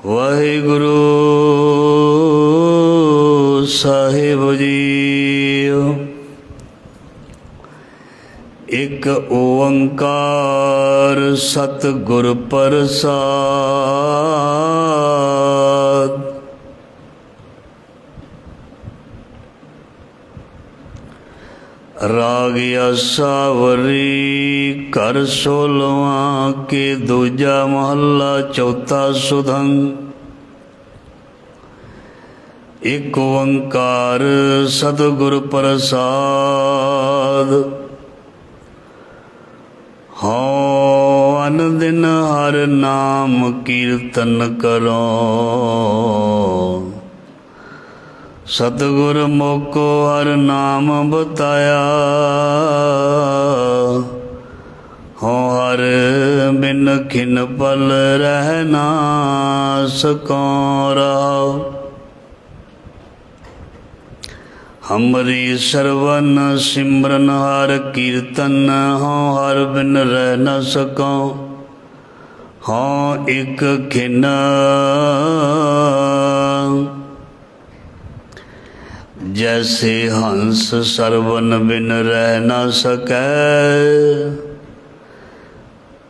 वाहिगुरु साहिब जीओ। एक ओंकार सतगुर प्रसाद। राग आसावरी कर 16वां के दूजा महला चौथा सुधंग। एक ओंकार सतगुर प्रसाद। हाँ अन दिन हर नाम कीर्तन करो। सतगुर मोको हर नाम बताया। हो हर बिन खिन पल रहना सको रहो। हमरी सरवन सिमरन हर कीर्तन हो हर बिन रह न सको। हो एक खिन जैसे हंस सरवन बिन रह न सकै।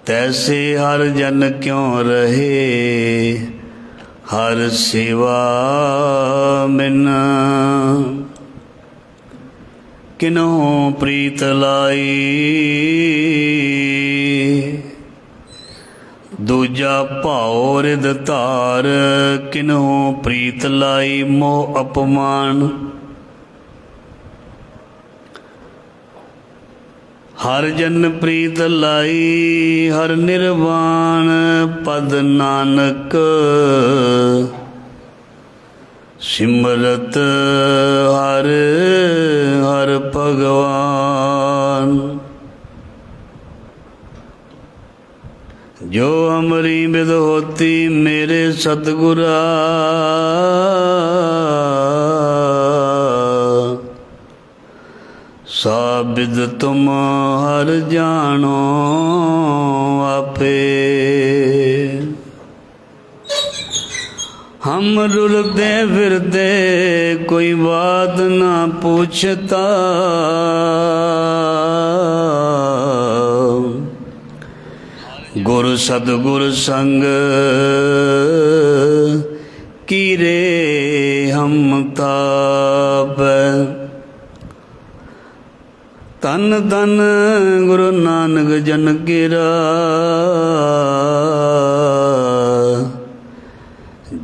तैसे हर जन क्यों रहे हर सेवा बिन। किन्हों प्रीत लाई दूजा भाओ रिद धार। किन्हों प्रीत लाई मोह अपमान। हर जन प्रीत लाई हर निर्वाण पद नानक। सिमरत हर हर भगवान। जो अमरी बिद होती मेरे सतगुरा। सा बिद तुम हर जानो आपे। हम रुलते फिरते कोई बात ना पूछता। गुरु सतगुर संग कीरे हम ताप। तन तन गुरु नानक जन गिरा।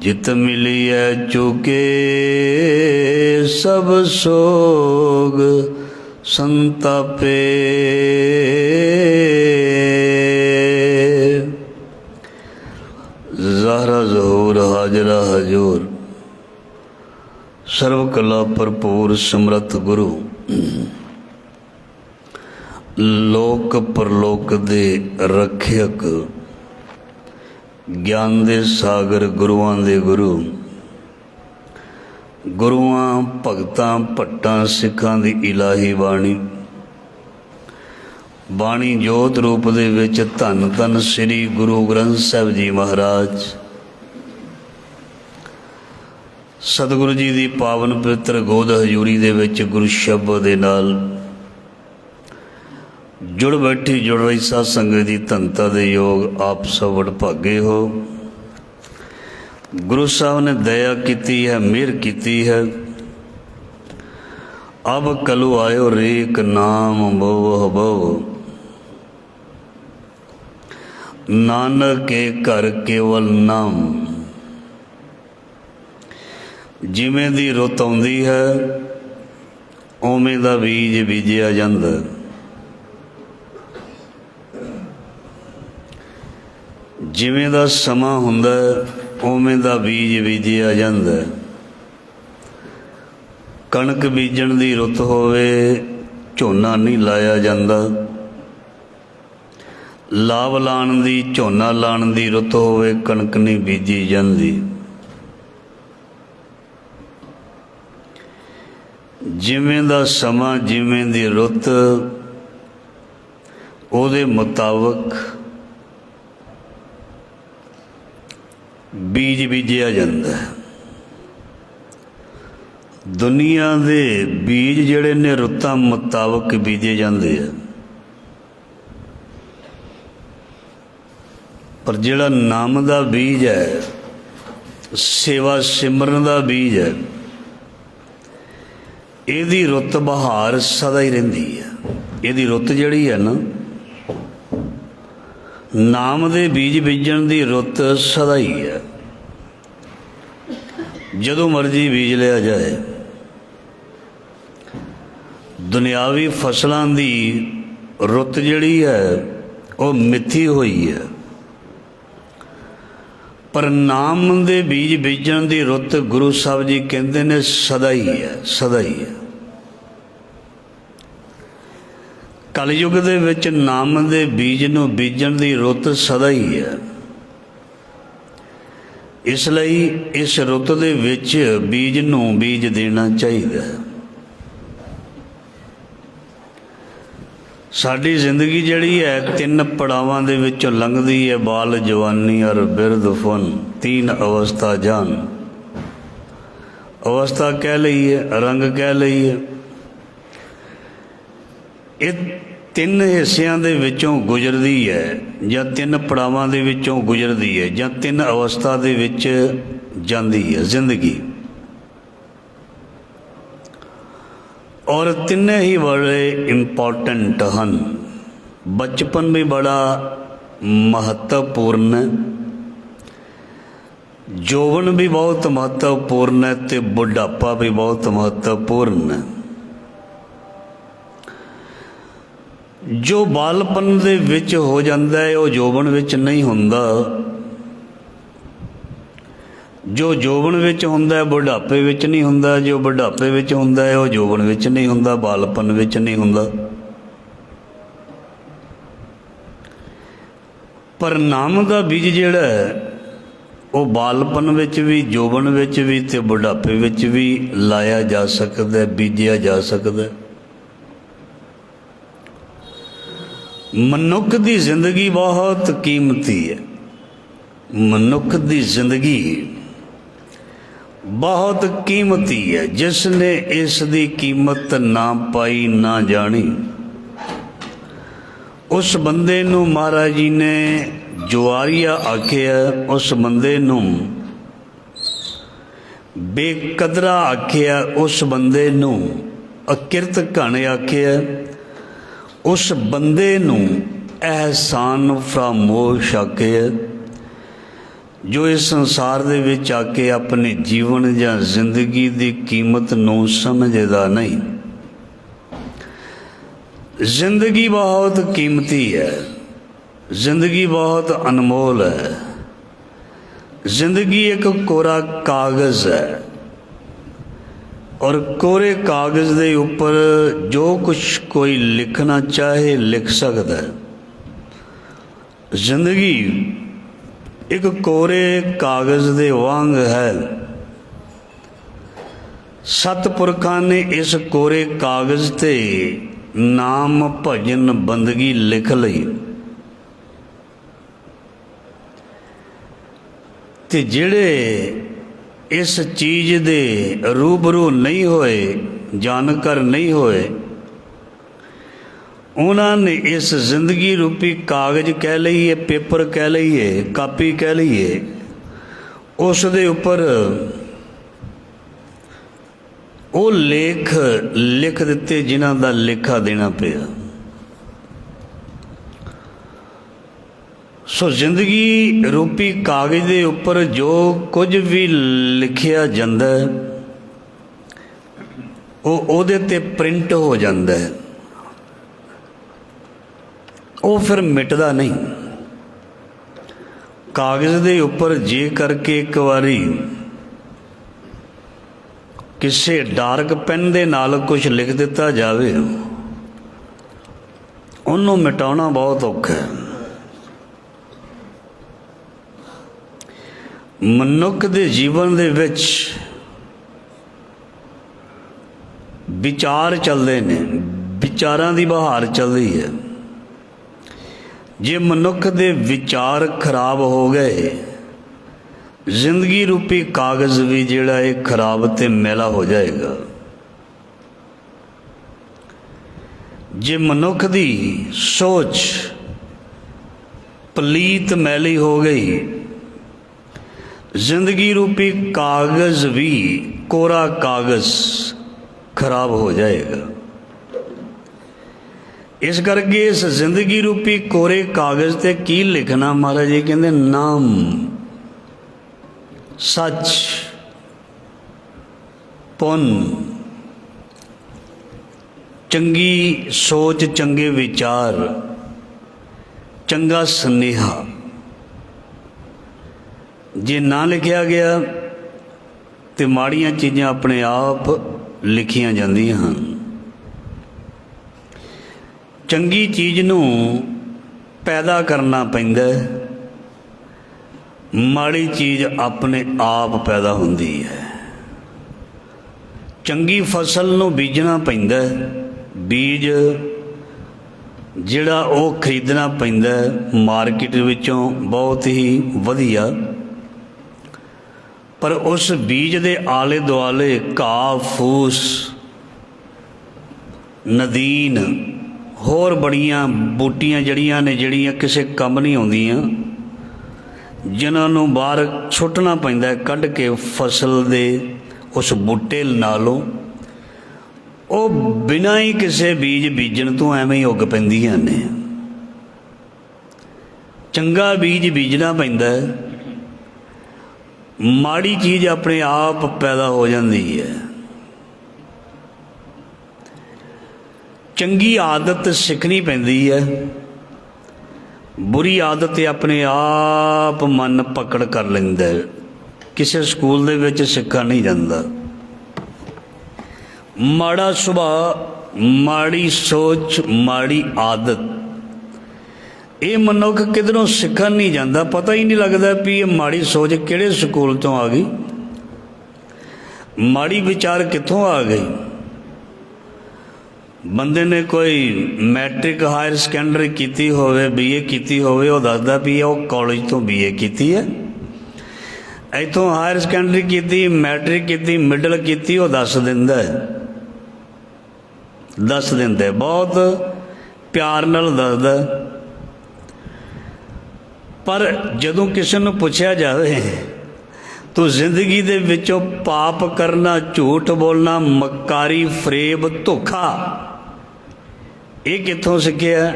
जित मिलिए चुके सब सोग संतापे। ज़हरा ज़हूर हाजरा हजूर। सर्व कला भरपूर समर्थ गुरु। लोक परलोक दे रखियक। ज्ञान दे सागर गुरुआं दे गुरु। गुरुआं भगतां भट्टां सिखां दी इलाही बाणी। बाणी जोत रूप दे विच धन धन श्री गुरु ग्रंथ साहिब जी महाराज। सतगुरु जी दी पावन पवित्र गोद हजूरी दे विच गुरु शब्द दे नाल जुड़ बैठी जुड़ रही साध संगत दी धनता दे योग। आप सब वडभागे हो। गुरु साहब ने दया की है मेहर की है। अब कलु आयो रेक नाम बहु बहु। नानक के घर केवल नाम। जिमें दी रुत आउंदी है उवें दा बीज बीजिया जांदा। जिमें दा समा हुंदा उवें दा बीज बीजिया जांदा। कणक बीजण दी रुत होवे झोना नहीं लाया जांदा। लाव लाण दी झोना लाण दी रुत होवे कणक नहीं बीजी जांदी। जिमें दा समा जिमें दी रुत उहदे मुताबक बीज बीजिया जाता है। दुनिया के बीज जिहड़े ने रुत्तां मुताबक बीजे जाते हैं, पर जिहड़ा नाम का बीज है, सेवा सिमरन का बीज है, इहदी रुत बहार सदा ही रहिंदी है। इहदी रुत जिहड़ी है ना, नाम दे बीज बीजण दी रुत सदा ही है। जदों मर्जी बीज लिया जाए। दुनियावी फसलों की रुत जिहड़ी है वो मिथी हुई है, पर नाम दे बीज बीजण दी रुत गुरु साहब जी कहते ने सदा ही है, सदा ही है। कलयुग दे विच नाम दे बीज नूं बीजण दी रुत सदा ही है। इसलिए इस रुत दे विच बीज नूं बीज देना चाहिए। साडी जिंदगी जिहड़ी है तीन पड़ावां दे विचों लंघदी है। बाल जवानी और बिरध फन, तीन अवस्था जान। अवस्था कह लईए, रंग कह लईए, ये तीन हिस्सिਆਂ ਦੇ ਵਿੱਚੋਂ गुजरती है, ਜਾਂ तीन पड़ावां ਦੇ ਵਿੱਚੋਂ गुजरती है, ਜਾਂ तीन अवस्था ਦੇ ਵਿੱਚ ਜਾਂਦੀ है जिंदगी। और तिने ही बड़े इंपॉर्टेंट हैं। बचपन भी बड़ा महत्वपूर्ण है, जौवन भी बहुत महत्वपूर्ण है, तो बुढ़ापा भी बहुत महत्वपूर्ण है। जो बालपन दे विच हो जाता है वो जौवन विच नहीं हुंदा, जो जौवन विच हुंदा है बुढ़ापे विच नहीं हुंदा, जो बुढ़ापे विच हुंदा है वो जौवन विच नहीं हुंदा, बालपन विच नहीं हुंदा। पर नाम का बीज जिहड़ा है वो बालपन विच भी, जौवन विच भी ते बुढ़ापे विच भी लाया जा सकदा है, बीजिया जा सकदा है। मनुख की जिंदगी बहुत कीमती है। मनुख की जिंदगी बहुत कीमती है। जिसने इसकी कीमत ना पाई ना जानी, उस बंदे नूं महाराज जी ने जुआरिया आखिया, उस बंदे नूं बेकदरा आखिया, उस बंदे नूं अकिरत घण आखिया, उस बंदे नूं एहसान फरामोश आखिया, जो इस संसार दे विच आके अपने जीवन या जिंदगी की कीमत नूं समझदा नहीं। जिंदगी बहुत कीमती है, जिंदगी बहुत अनमोल है। जिंदगी एक कोरा कागज़ है, और कोरे कागज़ के ऊपर जो कुछ कोई लिखना चाहे लिख सकता है। जिंदगी एक कोरे कागज़ के वांग है। सतपुरखां ने इस कोरे कागज़ ते नाम भजन बंदगी लिख लई, ते जिहड़े इस चीज़ दे रूबरू नहीं होए, जानकार नहीं होए, उन्होंने इस जिंदगी रूपी कागज़ कह लईए, पेपर कह लईए, कापी कह लईए, उस दे उपर वो लेख लिख दिते जिन्हां दा लेखा देना पिया। सो जिंदगी रूपी कागज़ के उपर जो कुछ भी लिखिया जाता है वो उहदे ते प्रिंट हो जाता है, वो फिर मिटदा नहीं। कागज़ के उपर जे करके एक बारी किसी डार्क पेन दे नाल कुछ लिख दिता जाए, उन्हों मिटाना बहुत औखा है। मनुख के जीवन दे विच विचार चलते हैं, विचारां दी बहार चल रही है। जे मनुख के विचार खराब हो गए, जिंदगी रूपी कागज़ भी जिहड़ा है खराब ते मैला हो जाएगा। जे मनुख दी सोच पलीत मैली हो गई, जिंदगी रूपी कागज़ भी कोरा कागज़ खराब हो जाएगा। इस करके इस जिंदगी रूपी कोरे कागज़ ते की लिखना? महाराज जी कहते नाम, सच, पुण्य, चंगी सोच, चंगे विचार, चंगा स्नेहा। जे ना लिखिया गया तो माड़ियां चीज़ां अपने आप लिखियां जांदियां हन। चंगी चीज़ नूं पैदा करना पैंदा है, माड़ी चीज़ अपने आप पैदा होंदी है। चंगी फसल नूं बीजना पैंदा है, बीज जिहड़ा वो खरीदना पैंदा है मार्केट विचों बहुत ही वधिया, पर उस बीज दे आले दुआले घाह फूस, नदीन, होर बड़ियां बूटियां जड़ियां ने जड़ियां किसी कम नहीं आउंदियां, जिन्होंने बाहर सुट्टना पैंदा है कढ़ के फसल दे उस बूटे नालों। वो बिना ही किसी बीज बीजण तो एवें ही उग पैंदियां ने। चंगा बीज बीजना पैंदा है, माड़ी चीज़ अपने आप पैदा हो जाती है। चंगी आदत सीखनी पैंदी है, बुरी आदत अपने आप मन पकड़ कर लेंदा है। किसी स्कूल दे विच सिखा नहीं जाता। माड़ा सुभाव, माड़ी सोच, माड़ी आदत, ये मनुख किधरों सीखन नहीं जाता। पता ही नहीं लगता भी ये माड़ी सोच किहड़े स्कूल तो आ गई, माड़ी विचार कित्थों आ गई। बंदे ने कोई मैट्रिक हायर सैकेंडरी की होवे, BA की होवे, वो दसदा भी वो कॉलेज तो BA की है, इतों हायर सैकेंडरी की, मैट्रिक की, मिडल की, वो दस दिंदा है, दस दिंदा, बहुत प्यार नाल दसदा। पर जदों किसी नूं पुछया जाए तो जिंदगी दे विचों पाप करना, झूठ बोलना, मक्कारी, फरेब, धोखा, ये कित्थों सीखिया?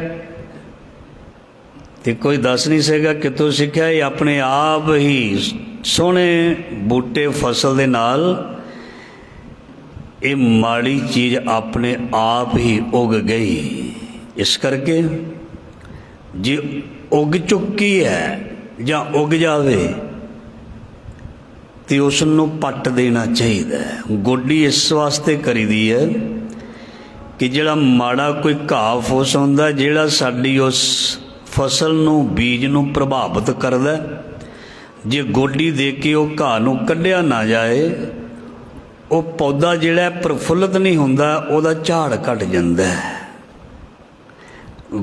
तो कोई दस नहीं सकेगा कित्थों सीखिया। ये अपने आप ही सोहने बूटे फसल दे नाल ये माड़ी चीज़ अपने आप ही उग गई। इस करके जे उग चुकी है ਜਾਂ उग जावे तो उसनों पट देना चाहिए। गोडी इस वास्ते करी दी है कि जिहड़ा माड़ा कोई घाह फूस हुंदा, जिहड़ा साडी उस फसल नूं, बीज नूं प्रभावित करदा, जे गोडी दे के वो घाह नूं कढ़िया ना जाए, वो पौधा जिहड़ा प्रफुल्लित नहीं हुंदा, उहदा झाड़ घट जांदा है।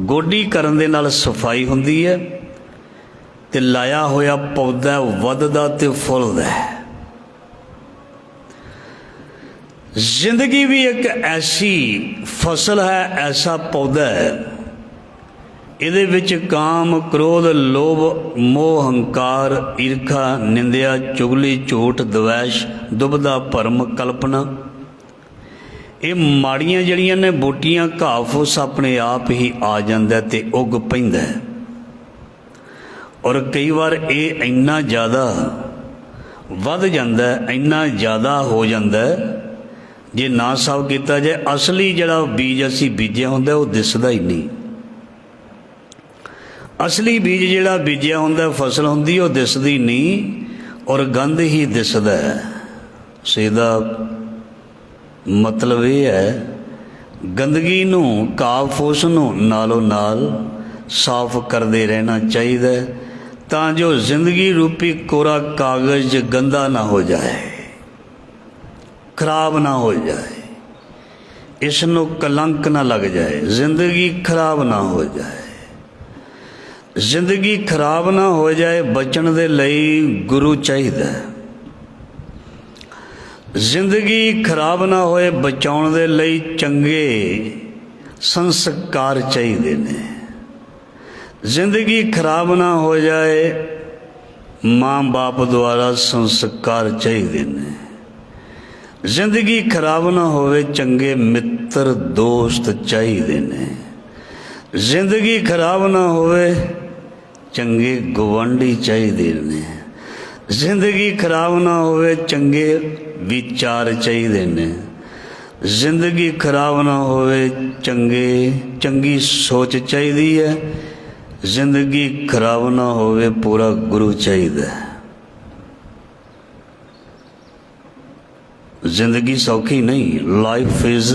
गोडी करन दे नाल सफाई हुंदी है ते लाया होया पौधा वधदा ते फुलदा है। जिंदगी भी एक ऐसी फसल है, ऐसा पौधा है, इहदे विच काम, क्रोध, लोभ, मोह, हंकार, ईर्खा, निंदिया, चुगली, झूठ, द्वेष, दुबदा, भरम, कल्पना, ये माड़ियां जड़ियां ने बूटियां घाह फूस अपने आप ही आ जांदा ते उग पैंदा है। और कई बार ये इन्ना ज़्यादा वध जांदा है, इन्ना ज़्यादा हो जांदा है, जे ना साफ किया जाए असली जिहड़ा बीज असीं बीजिया हुंदा वो दिसदा ही नहीं। असली बीज जिहड़ा बीजिया हुंदा, फसल हुंदी, वो दिसदी नहीं और गंद ही दिसदा है। सीधा मतलब ये है गंदगी नूं, घाह फूस नूं नालों नाल साफ करते रहना चाहिए तां जो जिंदगी रूपी कोरा कागज़ गंदा ना हो जाए, खराब ना हो जाए, इसनों कलंक ना लग जाए, जिंदगी खराब ना हो जाए। ਜ਼ਿੰਦਗੀ ਖਰਾਬ ਨਾ ਹੋ ਜਾਏ ਬਚਣ ਦੇ ਲਈ ਗੁਰੂ ਚਾਹੀਦਾ। ਜ਼ਿੰਦਗੀ ਖਰਾਬ ਨਾ ਹੋਏ ਬਚਾਉਣ ਦੇ ਲਈ ਚੰਗੇ ਸੰਸਕਾਰ ਚਾਹੀਦੇ ਨੇ। ਜ਼ਿੰਦਗੀ ਖਰਾਬ ਨਾ ਹੋ ਜਾਏ ਮਾਂ ਬਾਪ ਦੁਆਰਾ ਸੰਸਕਾਰ ਚਾਹੀਦੇ ਨੇ। ਜ਼ਿੰਦਗੀ ਖਰਾਬ ਨਾ ਹੋਵੇ ਚੰਗੇ ਮਿੱਤਰ ਦੋਸਤ ਚਾਹੀਦੇ ਨੇ। ਜ਼ਿੰਦਗੀ ਖਰਾਬ ਨਾ ਹੋਵੇ ਚੰਗੇ ਗੁਆਂਢੀ ਚਾਹੀਦੇ ਨੇ। ਜ਼ਿੰਦਗੀ ਖਰਾਬ ਨਾ ਹੋਵੇ ਚੰਗੇ ਵਿਚਾਰ ਚਾਹੀਦੇ ਨੇ। ਜ਼ਿੰਦਗੀ ਖਰਾਬ ਨਾ ਹੋਵੇ ਚੰਗੀ ਸੋਚ ਚਾਹੀਦੀ ਹੈ। ਜ਼ਿੰਦਗੀ ਖਰਾਬ ਨਾ ਹੋਵੇ ਪੂਰਾ ਗੁਰੂ ਚਾਹੀਦਾ। ਜ਼ਿੰਦਗੀ ਸੌਖੀ ਨਹੀਂ, ਲਾਈਫ ਇਜ਼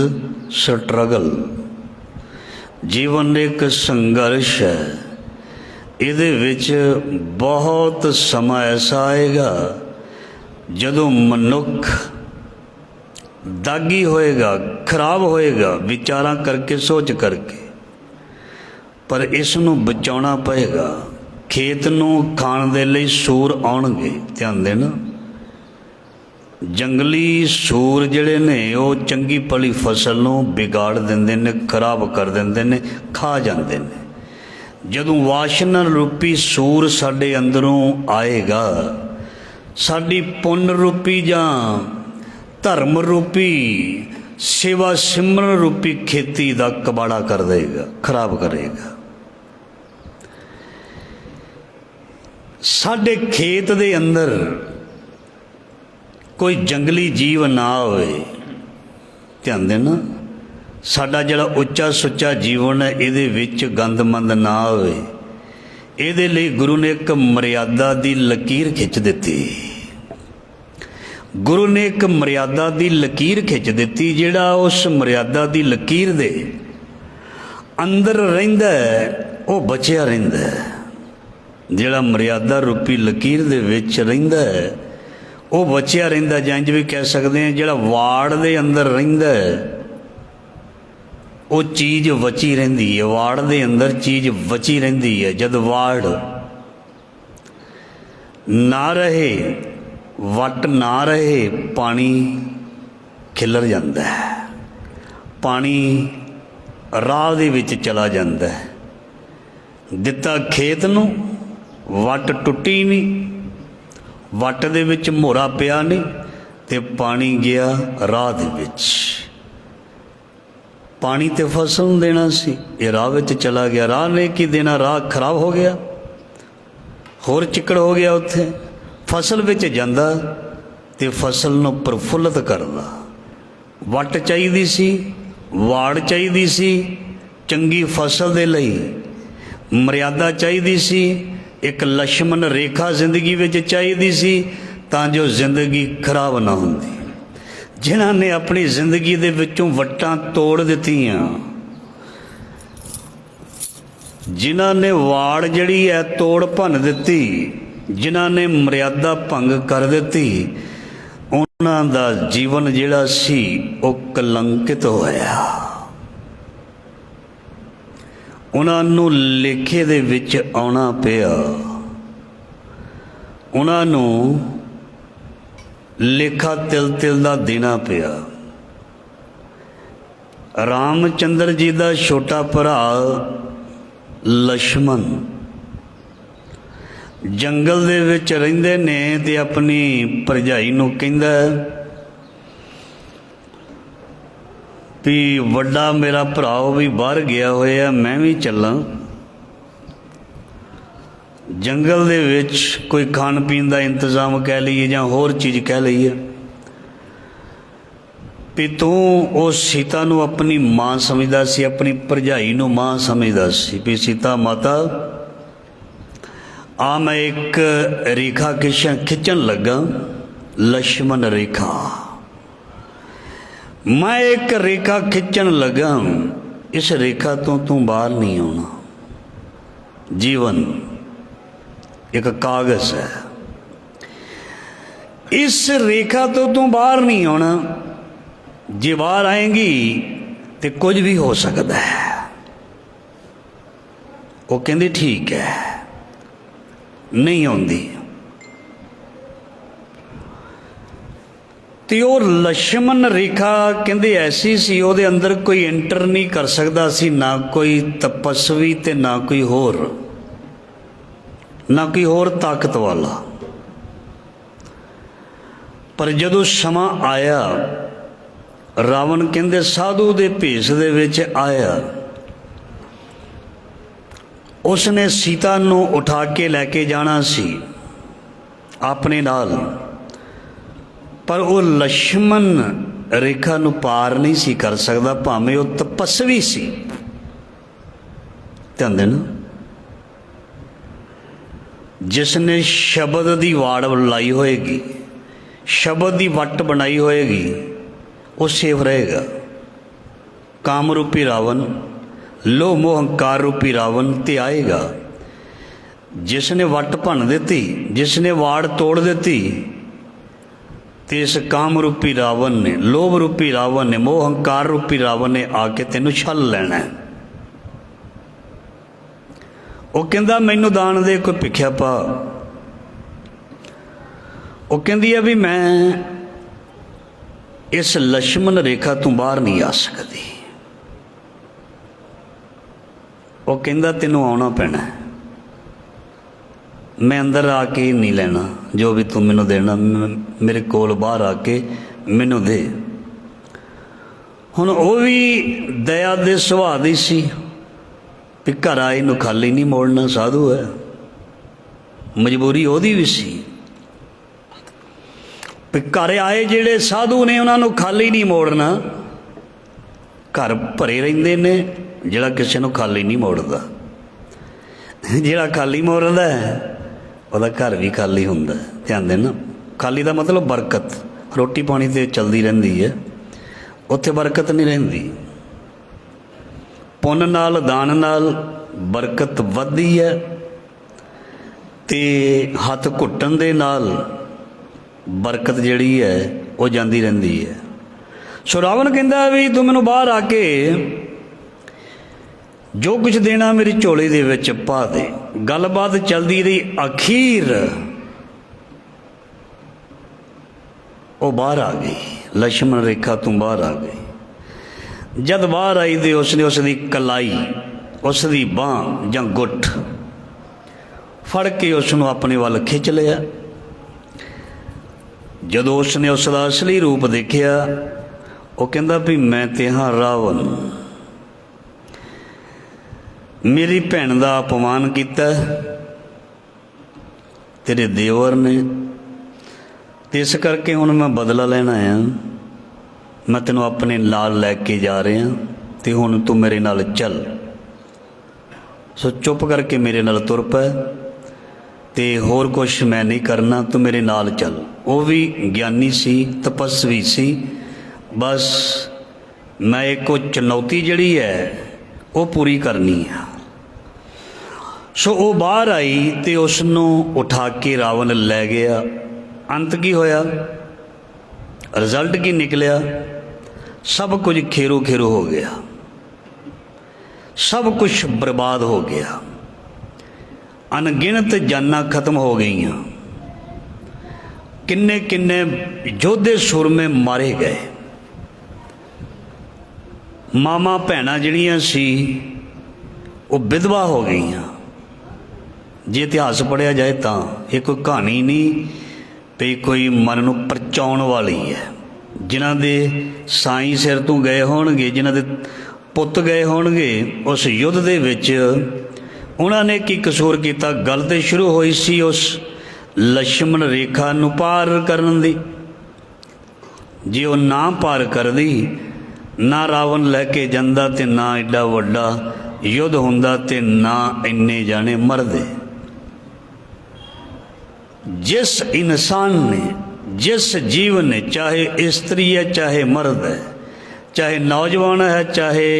ਸਟਰਗਲ। ਜੀਵਨ ਇੱਕ ਸੰਘਰਸ਼ ਹੈ। ਇਹਦੇ ਵਿੱਚ ਬਹੁਤ ਸਮਾਂ ਐਸਾ ਆਏਗਾ ਜਦੋਂ ਮਨੁੱਖ ਦਾਗੀ ਹੋਏਗਾ, ਖਰਾਬ ਹੋਏਗਾ ਵਿਚਾਰਾਂ ਕਰਕੇ, ਸੋਚ ਕਰਕੇ। ਪਰ ਇਸ ਨੂੰ ਬਚਾਉਣਾ ਪਏਗਾ। ਖੇਤ ਨੂੰ ਖਾਣ ਦੇ ਲਈ ਸੂਰ ਆਉਣਗੇ, ਧਿਆਨ ਦੇਣਾ। ਜੰਗਲੀ ਸੂਰ ਜਿਹੜੇ ਨੇ ਉਹ ਚੰਗੀ ਭਲੀ ਫਸਲ ਨੂੰ ਵਿਗਾੜ ਦਿੰਦੇ ਨੇ, ਖਰਾਬ ਕਰ ਦਿੰਦੇ ਨੇ, ਖਾ ਜਾਂਦੇ ਨੇ। ਜਦੋਂ ਵਾਸ਼ਨਾ ਰੂਪੀ ਸੂਰ ਸਾਡੇ ਅੰਦਰੋਂ ਆਏਗਾ, ਸਾਡੀ ਪੁੰਨ ਰੂਪੀ ਜਾਂ ਧਰਮ ਰੂਪੀ ਸੇਵਾ ਸਿਮਰਨ ਰੂਪੀ ਖੇਤੀ ਦਾ ਕਬਾੜਾ ਕਰ ਦੇਗਾ, ਖਰਾਬ ਕਰੇਗਾ। ਸਾਡੇ ਖੇਤ ਦੇ ਅੰਦਰ ਕੋਈ ਜੰਗਲੀ ਜੀਵ ਨਾ ਹੋਵੇ, ਧਿਆਨ ਦੇਣਾ। ਸਾਡਾ ਜਿਹੜਾ ਉੱਚਾ ਸੁੱਚਾ ਜੀਵਨ ਹੈ ਇਹਦੇ ਵਿੱਚ ਗੰਦਮੰਦ ਨਾ ਹੋਵੇ। ਇਹਦੇ ਲਈ ਗੁਰੂ ਨੇ ਇੱਕ ਮਰਿਆਦਾ ਦੀ ਲਕੀਰ ਖਿੱਚ ਦਿੱਤੀ। ਗੁਰੂ ਨੇ ਇੱਕ ਮਰਿਆਦਾ ਦੀ ਲਕੀਰ ਖਿੱਚ ਦਿੱਤੀ। ਜਿਹੜਾ ਉਸ ਮਰਿਆਦਾ ਦੀ ਲਕੀਰ ਦੇ ਅੰਦਰ ਰਹਿੰਦਾ ਉਹ ਬਚਿਆ ਰਹਿੰਦਾ। ਜਿਹੜਾ ਮਰਿਆਦਾ ਰੂਪੀ ਲਕੀਰ ਦੇ ਵਿੱਚ ਰਹਿੰਦਾ ਉਹ ਬਚਿਆ ਰਹਿੰਦਾ। ਜਾਂ ਇੰਝ ਵੀ ਕਹਿ ਸਕਦੇ ਹਾਂ, ਜਿਹੜਾ ਵਾੜ ਦੇ ਅੰਦਰ ਰਹਿੰਦਾ ਉਹ ਚੀਜ਼ ਬਚੀ ਰਹਿੰਦੀ ਹੈ। ਵਾੜ ਦੇ ਅੰਦਰ ਚੀਜ਼ ਬਚੀ ਰਹਿੰਦੀ ਹੈ। ਜਦ ਵਾੜ ਨਾ ਰਹੇ, ਵੱਟ ਨਾ ਰਹੇ, ਪਾਣੀ ਖਿਲਰ ਜਾਂਦਾ ਹੈ, ਪਾਣੀ ਰਾਹ ਦੇ ਵਿੱਚ ਚਲਾ ਜਾਂਦਾ ਹੈ। ਦਿੱਤਾ ਖੇਤ ਨੂੰ, ਵੱਟ ਟੁੱਟੀ ਨਹੀਂ, ਵੱਟ ਦੇ ਵਿੱਚ ਮੋਹਰਾ ਪਿਆ ਨਹੀਂ, ਤੇ ਪਾਣੀ ਗਿਆ ਰਾਹ ਦੇ ਵਿੱਚ। ਪਾਣੀ ਤੇ ਫਸਲ ਨੂੰ ਦੇਣਾ ਸੀ, ਇਹ ਰਾਹ ਵਿੱਚ ਚਲਾ ਗਿਆ। ਰਾਹ ਨੇ ਕੀ ਦੇਣਾ? ਰਾਹ ਖਰਾਬ ਹੋ ਗਿਆ, ਹੋਰ ਚਿੱਕੜ ਹੋ ਗਿਆ ਉੱਥੇ। ਫਸਲ ਵਿੱਚ ਜਾਂਦਾ ਤੇ ਫਸਲ ਨੂੰ ਪ੍ਰਫੁੱਲਤ ਕਰਦਾ। ਵੱਟ ਚਾਹੀਦੀ ਸੀ, ਵਾੜ ਚਾਹੀਦੀ ਸੀ ਚੰਗੀ ਫਸਲ ਦੇ ਲਈ, ਮਰਿਆਦਾ ਚਾਹੀਦੀ ਸੀ, ਇੱਕ ਲక్ష్మణ ਰੇਖਾ ਜ਼ਿੰਦਗੀ ਵਿੱਚ ਚਾਹੀਦੀ ਸੀ ਤਾਂ ਜੋ ਜ਼ਿੰਦਗੀ ਖਰਾਬ ਨਾ ਹੁੰਦੀ। ਜਿਨ੍ਹਾਂ ਨੇ ਆਪਣੀ ਜ਼ਿੰਦਗੀ ਦੇ ਵਿੱਚੋਂ ਵੱਟਾਂ ਤੋੜ ਦਿੱਤੀਆਂ, ਜਿਨ੍ਹਾਂ ਨੇ ਵਾੜ ਜਿਹੜੀ ਹੈ ਤੋੜ ਭੰਨ ਦਿੱਤੀ, ਜਿਨ੍ਹਾਂ ਨੇ ਮਰਿਆਦਾ ਭੰਗ ਕਰ ਦਿੱਤੀ, ਉਹਨਾਂ ਦਾ ਜੀਵਨ ਜਿਹੜਾ ਸੀ ਉਹ ਕਲੰਕਿਤ ਹੋਇਆ। ਉਹਨਾਂ ਨੂੰ ਲੇਖੇ ਦੇ ਵਿੱਚ ਆਉਣਾ ਪਿਆ। ਉਹਨਾਂ ਨੂੰ ਲੇਖਾ ਤਿਲ ਤਿਲ ਦਾ ਦੇਣਾ ਪਿਆ। ਰਾਮ ਚੰਦਰ ਜੀ ਦਾ ਛੋਟਾ ਭਰਾ ਲక్ష్మణ ਜੰਗਲ ਦੇ ਵਿੱਚ ਰਹਿੰਦੇ ਨੇ ਤੇ ਆਪਣੀ ਭਰਜਾਈ ਨੂੰ ਕਹਿੰਦਾ ਵੀ ਵੱਡਾ ਮੇਰਾ ਭਰਾ ਉਹ ਵੀ ਬਾਹਰ ਗਿਆ ਹੋਇਆ, ਮੈਂ ਵੀ ਚੱਲਾਂ। ਜੰਗਲ ਦੇ ਵਿੱਚ ਕੋਈ ਖਾਣ ਪੀਣ ਦਾ ਇੰਤਜ਼ਾਮ ਕਹਿ ਲਈਏ ਜਾਂ ਹੋਰ ਚੀਜ਼ ਕਹਿ ਲਈਏ, ਵੀ ਤੂੰ ਉਸ ਸੀਤਾ ਨੂੰ ਆਪਣੀ ਮਾਂ ਸਮਝਦਾ ਸੀ, ਆਪਣੀ ਭਰਜਾਈ ਨੂੰ ਮਾਂ ਸਮਝਦਾ ਸੀ, ਵੀ ਸੀਤਾ ਮਾਤਾ ਆ ਮੈਂ ਇੱਕ ਰੇਖਾ ਖਿੱਚਣ ਲੱਗਾ, ਲక్ష్మణ ਰੇਖਾ। ਮੈਂ ਇੱਕ ਰੇਖਾ ਖਿੱਚਣ ਲੱਗਾ, ਇਸ ਰੇਖਾ ਤੋਂ ਤੂੰ ਬਾਹਰ ਨਹੀਂ ਆਉਣਾ। ਜੀਵਨ ਇੱਕ ਕਾਗਜ਼ ਹੈ, ਇਸ ਰੇਖਾ ਤੋਂ ਤੂੰ ਬਾਹਰ ਨਹੀਂ ਆਉਣਾ। ਜੇ ਬਾਹਰ ਆਏਂਗੀ ਤੇ ਕੁਝ ਵੀ ਹੋ ਸਕਦਾ ਹੈ। वो कहती ठीक है, नहीं आती। तो वो लक्ष्मण रेखा कहते ऐसी सी, ਉਹਦੇ अंदर कोई एंटर नहीं कर सकता सी, ना कोई तपस्वी ते ना कोई होर ताकत वाला। पर जदों समा आया, रावण कहते साधु दे भेस दे विच आया, उसने सीता नूं उठा के लैके जाना सी अपने नाल, पर वो लक्ष्मण रेखा नूं पार नहीं सी कर सकता, भावें वो तपस्वी सी। ध्यान देना, जिसने शब्द की वाड़ लाई होएगी, शब्द की वट बनाई होएगी, वो सेफ रहेगा। काम रूपी रावण, लोह मोह हंकार रूपी रावण ते आएगा। जिसने वट भन दी, जिसने वाड़ तोड़ दी, तो इस काम रूपी रावण ने, लोभ रूपी रावण ने, मोह हंकार रूपी रावण ने आके तेनों छल लेना है। वो कहता मैनू दान दे, कोई भिख्या पा। वो कहती है भी मैं इस लक्ष्मण रेखा तो बाहर नहीं आ सकती। वो कहता तेनों आना पैना है, मैं अंदर आके नहीं लेना, जो भी तू मैनू देना मेरे कोल बाहर आके मैनू दे। हुण वो भी दया दे सुभाअ दी सी, भी घर आए नूं खाली नहीं मोड़ना, साधु है, मजबूरी ओहदी भी सी। भी घर आए जिहड़े साधु ने उन्हां नूं खाली नहीं मोड़ना, घर भरे रहिंदे ने, जिहड़ा किसी नूं खाली नहीं मोड़दा। जिहड़ा खाली मोड़दा है ਉਹਦਾ घर भी खाली ਹੁੰਦਾ। ध्यान देना, खाली का मतलब बरकत, रोटी पानी तो चलती रहती है, उत्थे बरकत नहीं रहिंदी। पुन्न नाल दान नाल बरकत वधदी है, ते हथ घुट्टण दे नाल बरकत जिहड़ी है वो जाती रहती है। सो रावण कहता भी तू मैनूं बाहर आके जो कुछ देना मेरी झोली दे विच पा दे। गलबात चलती रही, अखीर वो बाहर आ गई, लक्ष्मण रेखा तू बाहर आ गई। जब बाहर आई तो उसने उसकी कलाई, उसकी बांह जां गुठ फड़ के उसनों अपने वाल खिंच लिया। जदों उसने उसका असली रूप देखिया, वो कहता भी मैं ते हाँ रावण, मेरी भैन का अपमान किया तेरे देवर ने, इस करके हुण मैं बदला लेना आया। मैं तेनों अपने नाल लैके जा रहा, तो हुण तू मेरे नाल चल। सो चुप करके मेरे नाल तुर पै, ते होर कुछ मैं नहीं करना, तू मेरे नाल चल। वो भी ज्ञानी सी, तपस्वी सी, बस मैं एक चुनौती जिहड़ी है वो पूरी करनी है। सो वो बाहर आई तो उसनों उठा के रावण लै गया। अंत की होया, रिजल्ट की निकलिया, सब कुछ खेरो खेरो हो गया, सब कुछ बर्बाद हो गया। अनगिनत जाना खत्म हो गई, किन्ने किन्ने योद्धे सुरमे मारे गए। मामा भैणां जिहड़ियां सी वो विधवा हो गई। जे इतिहास पढ़िया जाए तो ये कोई कहानी नहीं भी कोई मन नूं परचाउण वाली है। जिन्हां दे साईं सिर तो गए होणगे, जिन्हां दे पुत गए होणगे उस युद्ध दे विच, उन्होंने की कसूर किया। गल तो शुरू हुई सी उस लक्ष्मण रेखा नूं पार करन दी। जे वो ना पार करदी, ना रावण लैके जांदा ते ना एडा वड्डा युद्ध हुंदा ते ना इन्ने जाने मरदे। जिस इंसान ने, जिस जीव ने, चाहे स्त्री है चाहे मर्द है, चाहे नौजवान है चाहे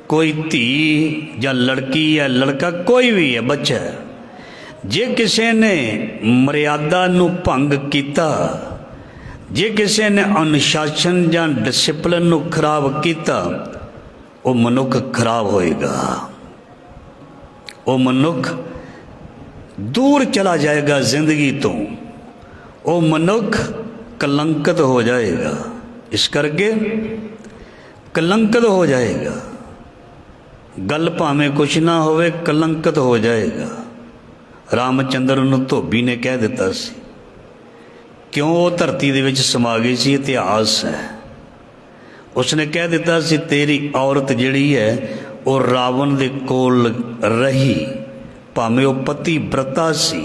कोई धी या लड़की या लड़का, कोई भी है, बच्चा है, जे किसी ने मर्यादा नूं भंग किया, जे किसी ने अनुशासन या डिसिपलिन नूं खराब किया, वो मनुख खराब होएगा, वो मनुख दूर चला जाएगा जिंदगी तो, वो मनुख कलंकित हो जाएगा। इस करके कलंकित हो जाएगा, गल भावें कुछ ना होवे कलंकित हो जाएगा। रामचंद्र ਨੂੰ ਧੋਬੀ ने कह दिता सी, क्यों वो धरती दे विच समा गई सी, इतिहास है। उसने कह दिता सी तेरी औरत जिहड़ी है वो रावण दे कोल रही, भावें वो पति व्रता सी,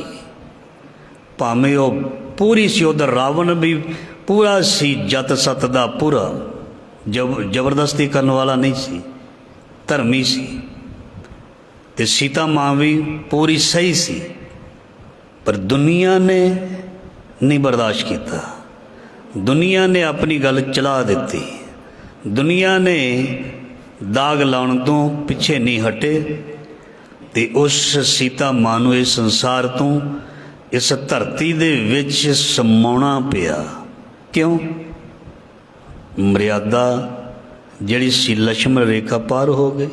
भावें वो पूरी सी, उधर रावण भी पूरा सी, जत सत दा पूरा, जबरदस्ती करने वाला नहीं सी, धर्मी सी। ते सीता माँ भी पूरी सही सी, पर दुनिया ने नहीं बर्दाश्त किया। दुनिया ने अपनी गल चला दी, दुनिया ने दाग लाने तो पिछे नहीं हटे, ते उस सीता माँ नूं इस संसार तो, इस धरती दे विच समाउणा पिया। क्यों? मर्यादा जिहड़ी सी लक्ष्मण रेखा पार हो गई।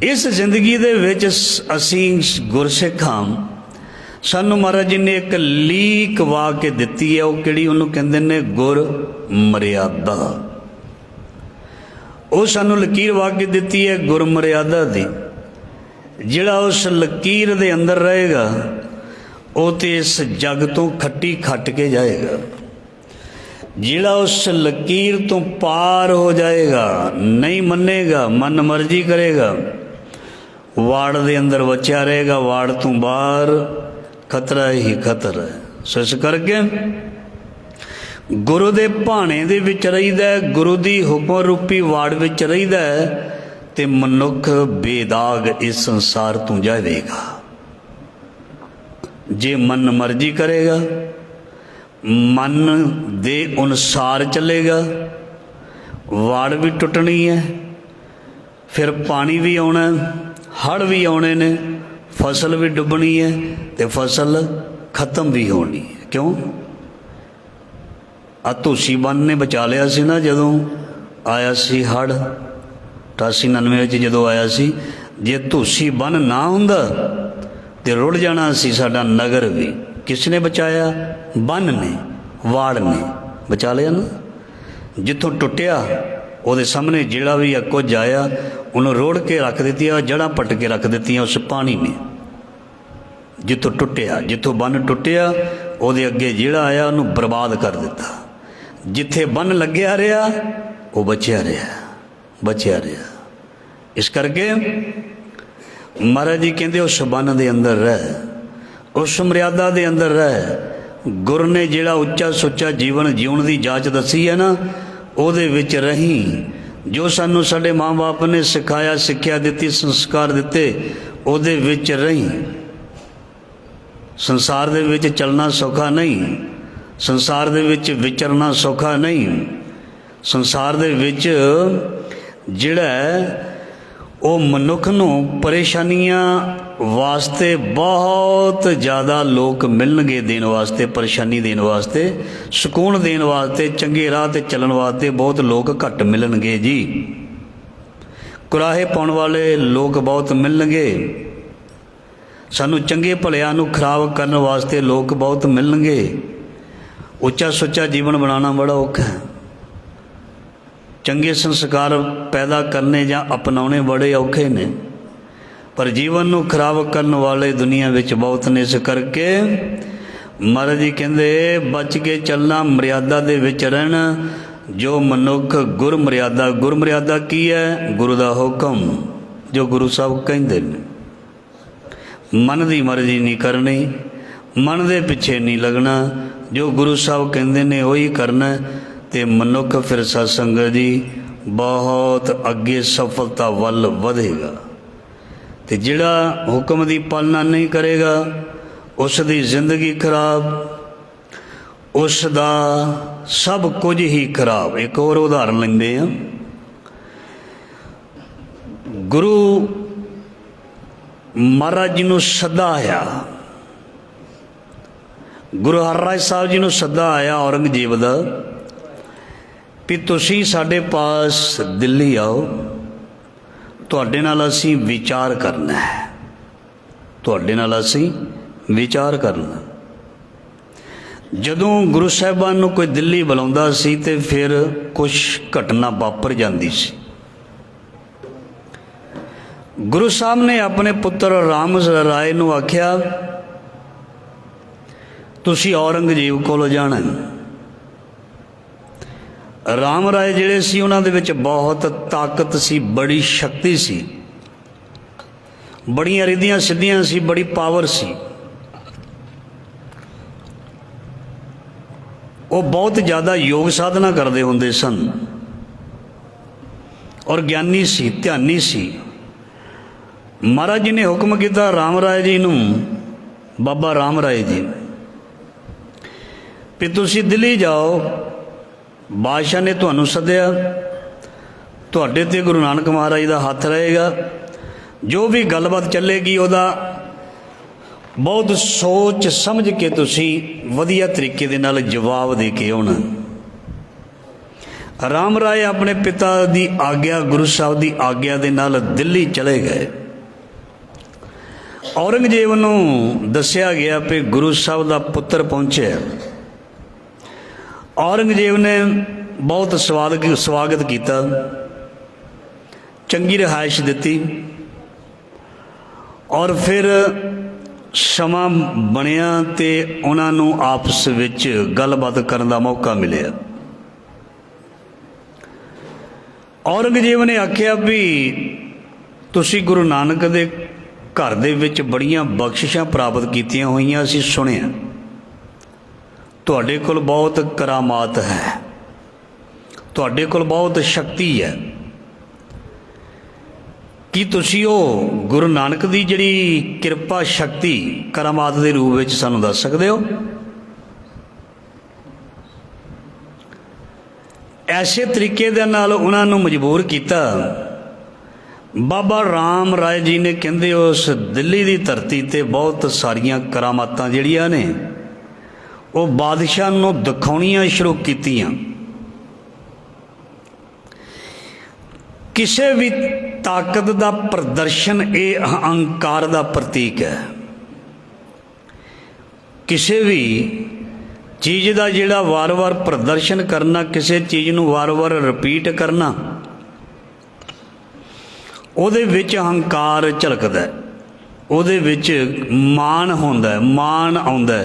इस जिंदगी दे विच असीं गुरसिखां, सानू महाराज जी ने एक लीक वा के दिती है, वो किहड़ी उहनूं कहंदे ने गुर मर्यादा। वो सानू लकीर वा के दिती है गुर मर्यादा दी। जिहड़ा उस लकीर दे अंदर रहेगा वो तो इस जग तो खट्टी खट के जाएगा। जिहड़ा उस लकीर तो पार हो जाएगा, नहीं मनेगा, मन मर्जी करेगा, वाड़ दे अंदर बचा रहेगा, वाड़ तो बाहर खतरा ही खतरा है। सो इस करके गुरु दे भाणे दे विच रहीदा है, गुरु दी हुक्म रूपी वाड़ विच रहीदा है, ते मनुख बेदाग इस संसार तो जाएगा। जे मन मर्जी करेगा, मन दे अनुसार चलेगा, वाड़ भी टुटनी है, फिर पानी भी आना, हड़ भी आने ने, फसल भी डुबनी है, तो फसल खत्म भी होनी है। क्यों? आ तुसी बन ने बचा लिया सी ना, जदों आया सी हड़ 88-99 जदों आया सी। जे तुसी बन ना हुंदा ते रुड़ जाना सी साडा नगर भी। किसने बचाया? बन ने, वाड़ ने बचा लिया ना। जिथों टुटिया ਉਹਦੇ सामने जिहड़ा भी कुछ आया उन्होंने रोड़ के रख दी, जड़ा पट के रख दी उस पानी में। जिथों टुटिया, जिथों बन टुटिया ਉਹਦੇ अगे जिहड़ा आया उन्होंने बर्बाद कर दिता। जिथे बन लग्या रहा वो बचिया रहा, बचिया रहा। इस करके महाराज जी कहते उस बन दे अंदर रह, उस मर्यादा दे अंदर रह। गुर ने जिहड़ा उच्चा सुच्चा जीवन जीवन की जाच दसी है ना, ਉਹਦੇ ਵਿੱਚ रही। जो सानू साडे माँ बाप ने सिखाया, सिक्ख्या दी, संस्कार दिते, ਉਹਦੇ ਵਿੱਚ रही। संसार दे विच चलना सौखा नहीं, संसार दे विच विचरना सौखा नहीं। संसार दे विच जिहड़ा वो मनुख नूं परेशानियां वास्ते बहुत ज़्यादा लोग मिलणगे देने वास्ते, परेशानी देने वास्ते, सुकून देने वास्ते, चंगे राह ते चलण वास्ते बहुत लोग घट मिलणगे जी। कुराहे पाउण वाले लोग बहुत मिलणगे। सानू चंगे भलियां नूं खराब करने वास्ते लोग बहुत मिलणगे। उच्चा सुच्चा जीवन बनाना बड़ा औखा है। चंगे संस्कार पैदा करने या अपनाने बड़े औखे ने, पर जीवन नूं खराब करने वाले दुनिया विच बहुत ने। इस करके महाराज जी कहंदे बच के चलना, मर्यादा दे विच रहना। जो मनुख गुर मर्यादा की है? गुरु दा हुक्म, जो गुरु साहब कहंदे ने। मन की मर्जी नहीं करनी, मन दे पिछे नहीं लगना, जो गुरु साहब कहंदे ने वही करना। ते मनुख फिर सत्संग जी बहुत अगे सफलता वल वधेगा। ते जिहड़ा हुक्म की पालना नहीं करेगा उसकी जिंदगी खराब, उसका सब कुछ ही खराब। एक और उदाहरण लेंदे हैं। गुरु महाराज जी नूं सदा आया, गुरु हरराज साहब जी नूं सदा आया औरंगजेब दा भी तुसी साडे पास दिल्ली आओ, तुहाडे नाल असीं विचार करना है। ਤੁਹਾਡੇ ਨਾਲ ਅਸੀਂ ਵਿਚਾਰ ਕਰਨਾ। ਜਦੋਂ ਗੁਰੂ ਸਾਹਿਬਾਨ ਨੂੰ ਕੋਈ ਦਿੱਲੀ ਬੁਲਾਉਂਦਾ ਸੀ ਤੇ ਫਿਰ ਕੁਝ ਘਟਨਾ ਵਾਪਰ ਜਾਂਦੀ ਸੀ। ਗੁਰੂ ਸਾਹਿਬ ਨੇ ਆਪਣੇ ਪੁੱਤਰ ਰਾਮ ਰਾਏ ਨੂੰ ਆਖਿਆ, ਤੁਸੀਂ ਔਰੰਗਜ਼ੇਬ ਕੋਲ ਜਾਣਾ। ਰਾਮ ਰਾਏ ਜਿਹੜੇ ਸੀ ਉਹਨਾਂ ਦੇ ਵਿੱਚ ਬਹੁਤ ਤਾਕਤ ਸੀ, ਬੜੀ ਸ਼ਕਤੀ ਸੀ, ਬੜੀਆਂ ਰਿੱਧੀਆਂ ਸਿੱਧੀਆਂ ਸੀ, ਬੜੀ ਪਾਵਰ ਸੀ। ਉਹ ਬਹੁਤ ਜ਼ਿਆਦਾ ਯੋਗ ਸਾਧਨਾ ਕਰਦੇ ਹੁੰਦੇ ਸਨ ਔਰ ਗਿਆਨੀ ਸੀ, ਧਿਆਨੀ ਸੀ। ਮਹਾਰਾਜ ਜੀ ਨੇ ਹੁਕਮ ਕੀਤਾ ਰਾਮ ਰਾਏ ਜੀ ਨੂੰ, ਬਾਬਾ ਰਾਮ ਰਾਏ ਜੀ, ਵੀ ਤੁਸੀਂ ਦਿੱਲੀ ਜਾਓ, ਬਾਦਸ਼ਾਹ ਨੇ ਤੁਹਾਨੂੰ ਸੱਦਿਆ, ਤੁਹਾਡੇ 'ਤੇ ਗੁਰੂ ਨਾਨਕ ਮਹਾਰਾਜ ਦਾ ਹੱਥ ਰਹੇਗਾ। ਜੋ ਵੀ ਗੱਲਬਾਤ ਚੱਲੇਗੀ ਉਹਦਾ ਬਹੁਤ ਸੋਚ ਸਮਝ ਕੇ ਤੁਸੀਂ ਵਧੀਆ ਤਰੀਕੇ ਦੇ ਨਾਲ ਜਵਾਬ ਦੇ ਕੇ ਆਉਣਾ। ਰਾਮ ਰਾਏ ਆਪਣੇ ਪਿਤਾ ਦੀ ਆਗਿਆ, ਗੁਰੂ ਸਾਹਿਬ ਦੀ ਆਗਿਆ ਦੇ ਨਾਲ ਦਿੱਲੀ ਚਲੇ ਗਏ। ਔਰੰਗਜ਼ੇਬ ਨੂੰ ਦੱਸਿਆ ਗਿਆ ਕਿ ਗੁਰੂ ਸਾਹਿਬ ਦਾ ਪੁੱਤਰ ਪਹੁੰਚਿਆ। ਔਰੰਗਜ਼ੇਬ ਨੇ ਬਹੁਤ ਸਵਾਗਤ ਕੀਤਾ, ਚੰਗੀ ਰਿਹਾਇਸ਼ ਦਿੱਤੀ ਔਰ ਫਿਰ ਸਮਾਂ ਬਣਿਆ ਤੇ ਉਹਨਾਂ ਨੂੰ ਆਪਸ ਵਿੱਚ ਗੱਲਬਾਤ ਕਰਨ ਦਾ ਮੌਕਾ ਮਿਲਿਆ। ਔਰੰਗਜ਼ੇਬ ਨੇ ਆਖਿਆ ਵੀ ਤੁਸੀਂ ਗੁਰੂ ਨਾਨਕ ਦੇ ਘਰ ਦੇ ਵਿੱਚ ਬੜੀਆਂ ਬਖਸ਼ਿਸ਼ਾਂ ਪ੍ਰਾਪਤ ਕੀਤੀਆਂ ਹੋਈਆਂ, ਅਸੀਂ ਸੁਣਿਆ। ਤੁਹਾਡੇ ਕੋਲ ਬਹੁਤ ਕਰਾਮਾਤ ਹੈ, ਤੁਹਾਡੇ ਕੋਲ ਬਹੁਤ ਸ਼ਕਤੀ ਹੈ। ਕੀ ਤੁਸੀਂ ਉਹ ਗੁਰੂ ਨਾਨਕ ਦੀ ਜਿਹੜੀ ਕਿਰਪਾ ਸ਼ਕਤੀ ਕਰਾਮਾਤ ਦੇ ਰੂਪ ਵਿੱਚ ਸਾਨੂੰ ਦੱਸ ਸਕਦੇ ਹੋ? ਐਸੇ ਤਰੀਕੇ ਦੇ ਨਾਲ ਉਹਨਾਂ ਨੂੰ ਮਜਬੂਰ ਕੀਤਾ। ਬਾਬਾ ਰਾਮ ਰਾਏ ਜੀ ਨੇ ਕਹਿੰਦੇ ਉਸ ਦਿੱਲੀ ਦੀ ਧਰਤੀ 'ਤੇ ਬਹੁਤ ਸਾਰੀਆਂ ਕਰਾਮਾਤਾਂ ਜਿਹੜੀਆਂ ਨੇ ਉਹ ਬਾਦਸ਼ਾਹ ਨੂੰ ਦਿਖਾਉਣੀਆਂ ਸ਼ੁਰੂ ਕੀਤੀਆਂ। ਕਿਸੇ ਵੀ ਤਾਕਤ ਦਾ ਪ੍ਰਦਰਸ਼ਨ ਇਹ ਅਹੰਕਾਰ ਦਾ ਪ੍ਰਤੀਕ ਹੈ। ਕਿਸੇ ਵੀ ਚੀਜ਼ ਦਾ ਜਿਹੜਾ ਵਾਰ-ਵਾਰ ਪ੍ਰਦਰਸ਼ਨ ਕਰਨਾ, ਕਿਸੇ ਚੀਜ਼ ਨੂੰ ਵਾਰ-ਵਾਰ ਰਿਪੀਟ ਕਰਨਾ, ਉਹਦੇ ਵਿੱਚ ਅਹੰਕਾਰ ਝਲਕਦਾ, ਉਹਦੇ ਵਿੱਚ ਮਾਣ ਹੁੰਦਾ, ਮਾਣ ਆਉਂਦਾ।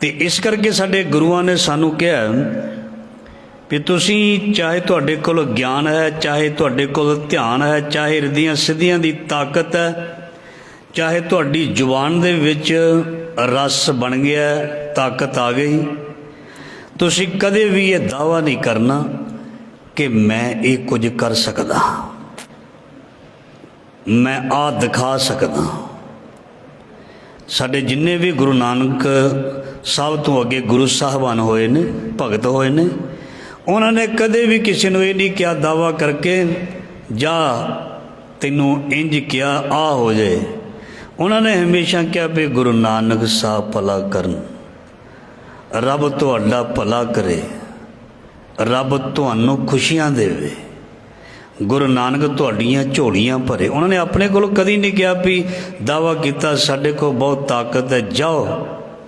ਤੇ ਇਸ ਕਰਕੇ ਸਾਡੇ ਗੁਰੂਆਂ ਨੇ ਸਾਨੂੰ ਕਿਹਾ ਵੀ ਤੁਸੀਂ ਚਾਹੇ ਤੁਹਾਡੇ ਕੋਲ ਗਿਆਨ ਹੈ, ਚਾਹੇ ਤੁਹਾਡੇ ਕੋਲ ਧਿਆਨ ਹੈ, ਚਾਹੇ ਰਿੱਧੀਆਂ ਸਿੱਧੀਆਂ ਦੀ ਤਾਕਤ ਹੈ, ਚਾਹੇ ਤੁਹਾਡੀ ਜ਼ੁਬਾਨ ਦੇ ਵਿੱਚ ਰਸ ਬਣ ਗਿਆ, ਤਾਕਤ ਆ ਗਈ, ਤੁਸੀਂ ਕਦੇ ਵੀ ਇਹ ਦਾਅਵਾ ਨਹੀਂ ਕਰਨਾ ਕਿ ਮੈਂ ਇਹ ਕੁਝ ਕਰ ਸਕਦਾ, ਮੈਂ ਆਹ ਦਿਖਾ ਸਕਦਾ। ਸਾਡੇ ਜਿੰਨੇ ਵੀ ਗੁਰੂ ਨਾਨਕ ਸਾਹਿਬ ਤੋਂ ਅੱਗੇ ਗੁਰੂ ਸਾਹਿਬਾਨ ਹੋਏ ਨੇ, ਭਗਤ ਹੋਏ ਨੇ, ਉਹਨਾਂ ਨੇ ਕਦੇ ਵੀ ਕਿਸੇ ਨੂੰ ਇਹ ਨਹੀਂ ਕਿਹਾ ਦਾਅਵਾ ਕਰਕੇ ਜਾ ਤੈਨੂੰ ਇੰਜ ਕਿਹਾ ਆ ਹੋ ਜਾਏ। ਉਹਨਾਂ ਨੇ ਹਮੇਸ਼ਾ ਕਿਹਾ ਵੀ ਗੁਰੂ ਨਾਨਕ ਸਾਹਿਬ ਭਲਾ ਕਰਨ, ਰੱਬ ਤੁਹਾਡਾ ਭਲਾ ਕਰੇ, ਰੱਬ ਤੁਹਾਨੂੰ ਖੁਸ਼ੀਆਂ ਦੇਵੇ, ਗੁਰੂ ਨਾਨਕ ਤੁਹਾਡੀਆਂ ਝੋਲੀਆਂ ਭਰੇ। ਉਹਨਾਂ ਨੇ ਆਪਣੇ ਕੋਲ ਕਦੀ ਨਹੀਂ ਕਿਹਾ ਵੀ ਦਾਅਵਾ ਕੀਤਾ ਸਾਡੇ ਕੋਲ ਬਹੁਤ ਤਾਕਤ ਹੈ, ਜਾਓ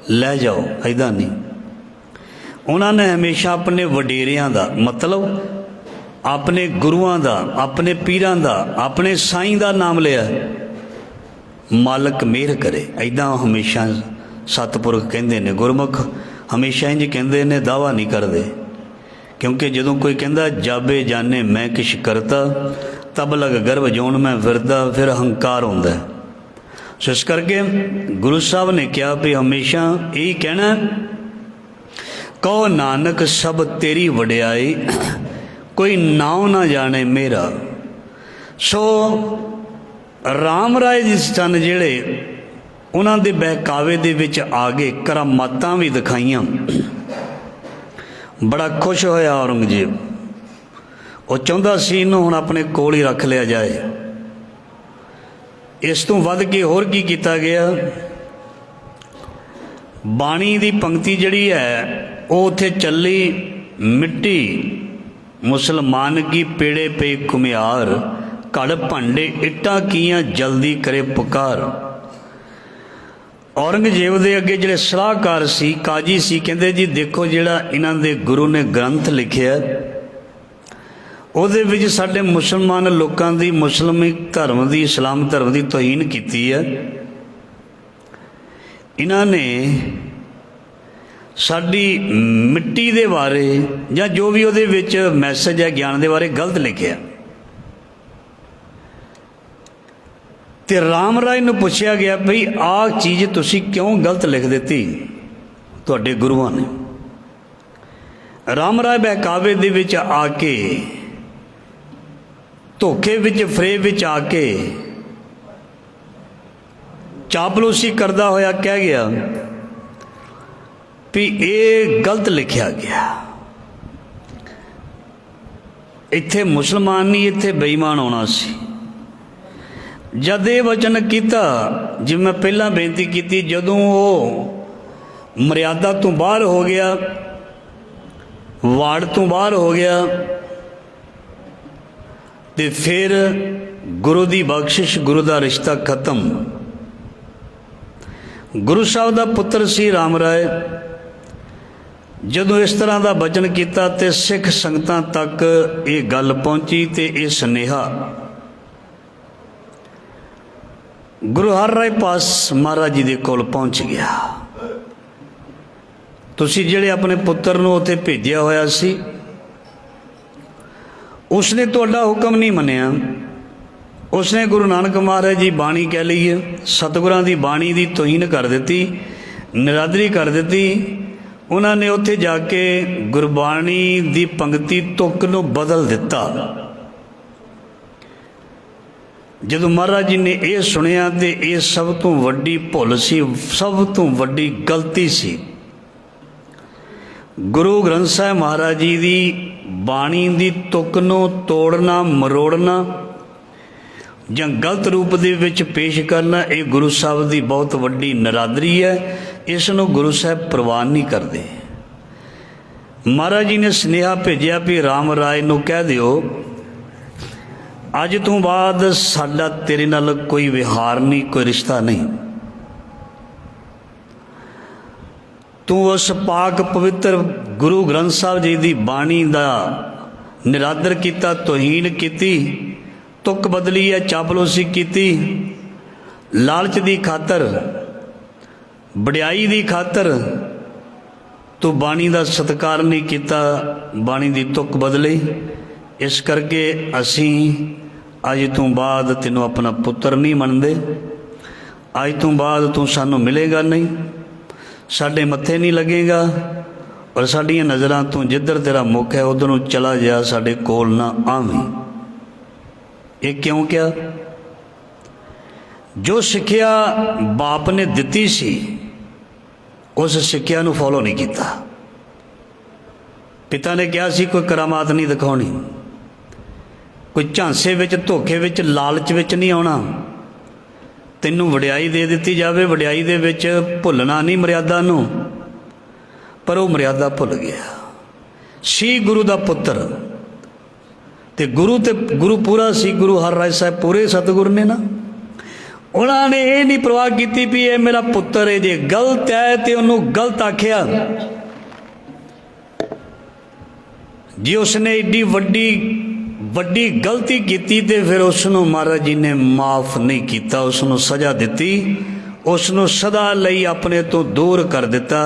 ਲੈ ਜਾਓ, ਇੱਦਾਂ ਨਹੀਂ। ਉਹਨਾਂ ਨੇ ਹਮੇਸ਼ਾ ਆਪਣੇ ਵਡੇਰਿਆਂ ਦਾ, ਮਤਲਬ ਆਪਣੇ ਗੁਰੂਆਂ ਦਾ, ਆਪਣੇ ਪੀਰਾਂ ਦਾ, ਆਪਣੇ ਸਾਈਂ ਦਾ ਨਾਮ ਲਿਆ, ਮਾਲਕ ਮਿਹਰ ਕਰੇ, ਇੱਦਾਂ ਹਮੇਸ਼ਾ ਸਤਿਪੁਰਖ ਕਹਿੰਦੇ ਨੇ। ਗੁਰਮੁਖ ਹਮੇਸ਼ਾ ਇੰਝ ਕਹਿੰਦੇ ਨੇ, ਦਾਅਵਾ ਨਹੀਂ ਕਰਦੇ। ਕਿਉਂਕਿ ਜਦੋਂ ਕੋਈ ਕਹਿੰਦਾ ਜਾਬੇ ਜਾਨੇ ਮੈਂ ਕਿਛ ਕਰਤਾ, ਤਬ ਲਗ ਗਰਭ ਜੋਨ ਮੈਂ ਫਿਰਦਾ, ਫਿਰ ਹੰਕਾਰ ਹੁੰਦਾ। ਸੋ ਇਸ ਕਰਕੇ ਗੁਰੂ ਸਾਹਿਬ ਨੇ ਕਿਹਾ ਵੀ ਹਮੇਸ਼ਾ ਇਹੀ ਕਹਿਣਾ, ਕਹੋ ਨਾਨਕ ਸਭ ਤੇਰੀ ਵਡਿਆਈ, ਕੋਈ ਨਾਉ ਨਾ ਜਾਣੇ ਮੇਰਾ। ਸੋ ਰਾਮ ਰਾਏ ਜੀ ਸਨ ਜਿਹੜੇ, ਉਹਨਾਂ ਦੇ ਬਹਿਕਾਵੇ ਦੇ ਵਿੱਚ ਆ ਗਏ, ਕਰਾਮਾਤਾਂ ਵੀ ਦਿਖਾਈਆਂ। ਬੜਾ ਖੁਸ਼ ਹੋਇਆ ਔਰੰਗਜ਼ੇਬ। ਉਹ ਚਾਹੁੰਦਾ ਸੀ ਇਹਨੂੰ ਹੁਣ ਆਪਣੇ ਕੋਲ ਹੀ ਰੱਖ ਲਿਆ ਜਾਏ। ਇਸ ਤੋਂ ਵੱਧ ਕੇ ਹੋਰ ਕੀ ਕੀਤਾ ਗਿਆ? ਬਾਣੀ ਦੀ ਪੰਕਤੀ ਜਿਹੜੀ ਹੈ ਉਹ ਉੱਥੇ ਚੱਲੀ, ਮਿੱਟੀ ਮੁਸਲਮਾਨ ਕੀ ਪੇੜੇ ਪੇ ਘੁਮਿਆਰ, ਘੜ ਭਾਂਡੇ ਇੱਟਾਂ ਕੀਆਂ ਜਲਦੀ ਕਰੇ ਪੁਕਾਰ। ਔਰੰਗਜ਼ੇਬ ਦੇ ਅੱਗੇ ਜਿਹੜੇ ਸਲਾਹਕਾਰ ਸੀ, ਕਾਜੀ ਸੀ, ਕਹਿੰਦੇ ਜੀ ਦੇਖੋ ਜਿਹੜਾ ਇਹਨਾਂ ਦੇ ਗੁਰੂ ਨੇ ਗ੍ਰੰਥ ਲਿਖਿਆ ਉਹਦੇ ਵਿੱਚ ਸਾਡੇ ਮੁਸਲਮਾਨ ਲੋਕਾਂ ਦੀ, ਮੁਸਲਿਮ ਧਰਮ ਦੀ, ਇਸਲਾਮ ਧਰਮ ਦੀ ਤੋਹੀਨ ਕੀਤੀ ਹੈ। ਇਹਨਾਂ ਨੇ ਸਾਡੀ ਮਿੱਟੀ ਦੇ ਬਾਰੇ ਜਾਂ ਜੋ ਵੀ ਉਹਦੇ ਵਿੱਚ ਮੈਸੇਜ ਹੈ ਗਿਆਨ ਦੇ ਬਾਰੇ ਗਲਤ ਲਿਖਿਆ। ਤੇ ਰਾਮ ਰਾਏ ਨੂੰ ਪੁੱਛਿਆ ਗਿਆ ਭਈ ਆਹ ਚੀਜ਼ ਤੁਸੀਂ ਕਿਉਂ ਗਲਤ ਲਿਖ ਦਿੱਤੀ ਤੁਹਾਡੇ ਗੁਰੂਆਂ ਨੇ। ਰਾਮ ਰਾਏ ਬਹਿਕਾਵੇ ਦੇ ਵਿੱਚ ਆ ਕੇ, ਧੋਖੇ ਵਿੱਚ, ਫਰੇਬ ਵਿੱਚ ਆ ਕੇ ਚਾਪਲੂਸੀ ਕਰਦਾ ਹੋਇਆ ਕਹਿ ਗਿਆ ਵੀ ਇਹ ਗਲਤ ਲਿਖਿਆ ਗਿਆ। ਇੱਥੇ ਮੁਸਲਮਾਨ ਨਹੀਂ, ਇੱਥੇ ਬੇਈਮਾਨ ਆਉਣਾ ਸੀ। ਜਦ ਇਹ ਵਚਨ ਕੀਤਾ, ਜਿਵੇਂ ਮੈਂ ਪਹਿਲਾਂ ਬੇਨਤੀ ਕੀਤੀ, ਜਦੋਂ ਉਹ ਮਰਿਆਦਾ ਤੋਂ ਬਾਹਰ ਹੋ ਗਿਆ, ਵਾਰਡ ਤੋਂ ਬਾਹਰ ਹੋ ਗਿਆ, ਤੇ ਫਿਰ ਗੁਰੂ ਦੀ ਬਖਸ਼ਿਸ਼, ਗੁਰੂ ਦਾ ਰਿਸ਼ਤਾ ਖਤਮ। ਗੁਰੂ ਸਾਹਿਬ ਦਾ ਪੁੱਤਰ ਸੀ ਰਾਮ ਰਾਏ। ਜਦੋਂ ਇਸ ਤਰ੍ਹਾਂ ਦਾ ਬਚਨ ਕੀਤਾ ਤੇ ਸਿੱਖ ਸੰਗਤਾਂ ਤੱਕ ਇਹ ਗੱਲ ਪਹੁੰਚੀ ਤੇ ਇਹ ਸੁਨੇਹਾ ਗੁਰੂ ਹਰ ਰਾਏ ਪਾਸ ਮਹਾਰਾਜ ਜੀ ਦੇ ਕੋਲ ਪਹੁੰਚ ਗਿਆ। ਤੁਸੀਂ ਜਿਹੜੇ ਆਪਣੇ ਪੁੱਤਰ ਨੂੰ ਉੱਥੇ ਭੇਜਿਆ ਹੋਇਆ ਸੀ, ਉਸਨੇ ਤੁਹਾਡਾ ਹੁਕਮ ਨਹੀਂ ਮੰਨਿਆ। ਉਸਨੇ ਗੁਰੂ ਨਾਨਕ ਮਹਾਰਾਜ ਜੀ ਬਾਣੀ ਕਹਿ ਲਈ ਹੈ, ਸਤਿਗੁਰਾਂ ਦੀ ਬਾਣੀ ਦੀ ਤੋਹੀਨ ਕਰ ਦਿੱਤੀ, ਨਿਰਾਦਰੀ ਕਰ ਦਿੱਤੀ। ਉਹਨਾਂ ਨੇ ਉੱਥੇ ਜਾ ਕੇ ਗੁਰਬਾਣੀ ਦੀ ਪੰਕਤੀ ਤੁਕ ਨੂੰ ਬਦਲ ਦਿੱਤਾ। ਜਦੋਂ ਮਹਾਰਾਜ ਜੀ ਨੇ ਇਹ ਸੁਣਿਆ ਤੇ ਇਹ ਸਭ ਤੋਂ ਵੱਡੀ ਭੁੱਲ ਸੀ, ਸਭ ਤੋਂ ਵੱਡੀ ਗਲਤੀ ਸੀ। ਗੁਰੂ ਗ੍ਰੰਥ ਸਾਹਿਬ ਮਹਾਰਾਜ ਜੀ ਦੀ ਬਾਣੀ ਦੀ ਤੁਕ ਨੂੰ ਤੋੜਨਾ, ਮਰੋੜਨਾ ਜਾਂ ਗਲਤ ਰੂਪ ਦੇ ਵਿੱਚ ਪੇਸ਼ ਕਰਨਾ, ਇਹ ਗੁਰੂ ਸਾਹਿਬ ਦੀ ਬਹੁਤ ਵੱਡੀ ਨਰਾਦਰੀ ਹੈ। ਇਸ ਨੂੰ ਗੁਰੂ ਸਾਹਿਬ ਪ੍ਰਵਾਨ ਨਹੀਂ ਕਰਦੇ। ਮਹਾਰਾਜ ਜੀ ਨੇ ਸੁਨੇਹਾ ਭੇਜਿਆ ਵੀ ਰਾਮ ਰਾਏ ਨੂੰ ਕਹਿ ਦਿਓ ਅੱਜ ਤੋਂ ਬਾਅਦ ਸਾਡਾ ਤੇਰੇ ਨਾਲ ਕੋਈ ਵਿਹਾਰ ਨਹੀਂ, ਕੋਈ ਰਿਸ਼ਤਾ ਨਹੀਂ। ਤੂੰ ਉਸ ਪਾਕ ਪਵਿੱਤਰ ਗੁਰੂ ਗ੍ਰੰਥ ਸਾਹਿਬ ਜੀ ਦੀ ਬਾਣੀ ਦਾ ਨਿਰਾਦਰ ਕੀਤਾ, ਤੋਹੀਨ ਕੀਤੀ, ਤੁਕ ਬਦਲੀ ਹੈ, ਚਾਪਲੂਸੀ ਕੀਤੀ, ਲਾਲਚ ਦੀ ਖਾਤਰ, ਵਡਿਆਈ ਦੀ ਖਾਤਰ ਤੂੰ ਬਾਣੀ ਦਾ ਸਤਿਕਾਰ ਨਹੀਂ ਕੀਤਾ, ਬਾਣੀ ਦੀ ਤੁਕ ਬਦਲੀ। ਇਸ ਕਰਕੇ ਅਸੀਂ ਅੱਜ ਤੋਂ ਬਾਅਦ ਤੈਨੂੰ ਆਪਣਾ ਪੁੱਤਰ ਨਹੀਂ ਮੰਨਦੇ। ਅੱਜ ਤੋਂ ਬਾਅਦ ਤੂੰ ਸਾਨੂੰ ਮਿਲੇਗਾ ਨਹੀਂ, ਸਾਡੇ ਮੱਥੇ ਨਹੀਂ ਲੱਗੇਗਾ, ਔਰ ਸਾਡੀਆਂ ਨਜ਼ਰਾਂ ਤੋਂ ਜਿੱਧਰ ਤੇਰਾ ਮੁੱਖ ਹੈ ਉਧਰ ਨੂੰ ਚਲਾ ਜਾ, ਸਾਡੇ ਕੋਲ ਨਾ ਆਵੀਂ। ਇਹ ਕਿਉਂ ਕਿਹਾ? ਜੋ ਸਿੱਖਿਆ ਬਾਪ ਨੇ ਦਿੱਤੀ ਸੀ ਉਸ ਸਿੱਖਿਆ ਨੂੰ ਫੋਲੋ ਨਹੀਂ ਕੀਤਾ। ਪਿਤਾ ਨੇ ਕਿਹਾ ਸੀ ਕੋਈ ਕਰਾਮਾਤ ਨਹੀਂ ਦਿਖਾਉਣੀ, ਕੋਈ ਝਾਂਸੇ ਵਿੱਚ, ਧੋਖੇ ਵਿੱਚ, ਲਾਲਚ ਵਿੱਚ ਨਹੀਂ ਆਉਣਾ। ਤੈਨੂੰ ਵਡਿਆਈ ਦੇ ਦਿੱਤੀ ਜਾਵੇ, ਵਡਿਆਈ ਦੇ ਵਿੱਚ ਭੁੱਲਣਾ ਨਹੀਂ ਮਰਿਆਦਾ ਨੂੰ। ਪਰ ਉਹ ਮਰਿਆਦਾ ਭੁੱਲ ਗਿਆ ਸੀ। ਗੁਰੂ ਦਾ ਪੁੱਤਰ ਤੇ ਗੁਰੂ ਪੂਰਾ ਸੀ। ਗੁਰੂ ਹਰ ਰਾਏ ਸਾਹਿਬ ਪੂਰੇ ਸਤਿਗੁਰ ਨੇ ਨਾ, ਉਹਨਾਂ ਨੇ ਇਹ ਨਹੀਂ ਪਰਵਾਹ ਕੀਤੀ ਵੀ ਇਹ ਮੇਰਾ ਪੁੱਤਰ ਹੈ, ਜੇ ਗਲਤ ਹੈ ਤੇ ਉਹਨੂੰ ਗਲਤ ਆਖਿਆ। ਜੇ ਉਸਨੇ ਏਡੀ ਵੱਡੀ ਗਲਤੀ ਕੀਤੀ ਤੇ ਫਿਰ ਉਸ ਨੂੰ ਮਹਾਰਾਜ ਜੀ ਨੇ ਮਾਫ ਨਹੀਂ ਕੀਤਾ, ਉਸ ਨੂੰ ਸਜ਼ਾ ਦਿੱਤੀ, ਉਸ ਨੂੰ ਸਦਾ ਲਈ ਆਪਣੇ ਤੋਂ ਦੂਰ ਕਰ ਦਿੱਤਾ।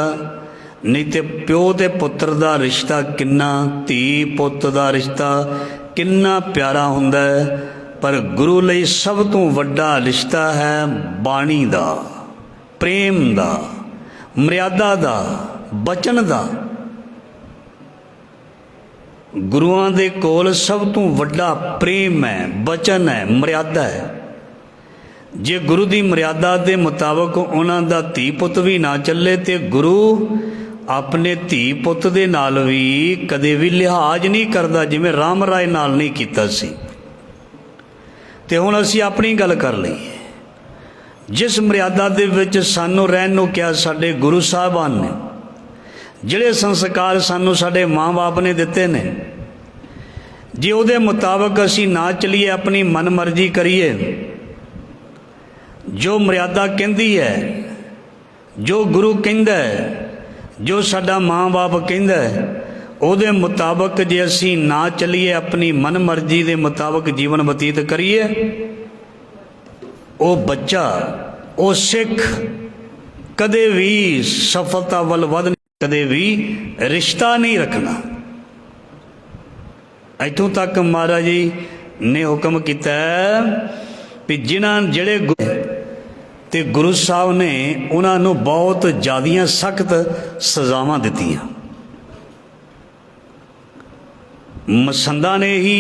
ਨਹੀਂ ਤੇ ਪਿਓ ਤੇ ਪੁੱਤਰ ਦਾ ਰਿਸ਼ਤਾ ਕਿੰਨਾ, ਧੀ ਪੁੱਤ ਦਾ ਰਿਸ਼ਤਾ ਕਿੰਨਾ ਪਿਆਰਾ ਹੁੰਦਾ ਹੈ। ਪਰ ਗੁਰੂ ਲਈ ਸਭ ਤੋਂ ਵੱਡਾ ਰਿਸ਼ਤਾ ਹੈ ਬਾਣੀ ਦਾ, ਪ੍ਰੇਮ ਦਾ, ਮਰਿਆਦਾ ਦਾ, ਬਚਨ ਦਾ। ਗੁਰੂਆਂ ਦੇ ਕੋਲ ਸਭ ਤੋਂ ਵੱਡਾ ਪ੍ਰੇਮ ਹੈ, ਬਚਨ ਹੈ, ਮਰਿਆਦਾ ਹੈ। ਜੇ ਗੁਰੂ ਦੀ ਮਰਿਆਦਾ ਦੇ ਮੁਤਾਬਕ ਉਹਨਾਂ ਦਾ ਧੀ ਪੁੱਤ ਵੀ ਨਾ ਚੱਲੇ ਤੇ ਗੁਰੂ ਆਪਣੇ ਧੀ ਪੁੱਤ ਦੇ ਨਾਲ ਵੀ ਕਦੇ ਵੀ ਲਿਹਾਜ਼ ਨਹੀਂ ਕਰਦਾ, ਜਿਵੇਂ ਰਾਮ ਰਾਏ ਨਾਲ ਨਹੀਂ ਕੀਤਾ ਸੀ। ਤੇ ਹੁਣ ਅਸੀਂ ਆਪਣੀ ਗੱਲ ਕਰ ਲਈਏ। ਜਿਸ ਮਰਿਆਦਾ ਦੇ ਵਿੱਚ ਸਾਨੂੰ ਰਹਿਣ ਨੂੰ ਕਿਹਾ ਸਾਡੇ ਗੁਰੂ ਸਾਹਿਬਾਨ ਨੇ, ਜਿਹੜੇ ਸੰਸਕਾਰ ਸਾਨੂੰ ਸਾਡੇ ਮਾਂ ਬਾਪ ਨੇ ਦਿੱਤੇ ਨੇ, जे उहदे मुताबिक असी ना चलीए, अपनी मन मर्जी करिए, जो मर्यादा कहती है, जो गुरु कहता है, जो साडा माँ बाप कहता है, उहदे मुताबिक जे असी ना चलीए, अपनी मन मर्जी के मुताबिक जीवन बतीत करिए, वो बच्चा, वो सिख कदे भी सफलता वल वध, कदे भी रिश्ता नहीं रखना। इतों तक महाराज जी ने हुक्म किया भी जिन्हां जेड़े ते गुरु साहब ने उन्होंने बहुत ज़्यादा सख्त सज़ावां दित्तियां। मसंदा ने ही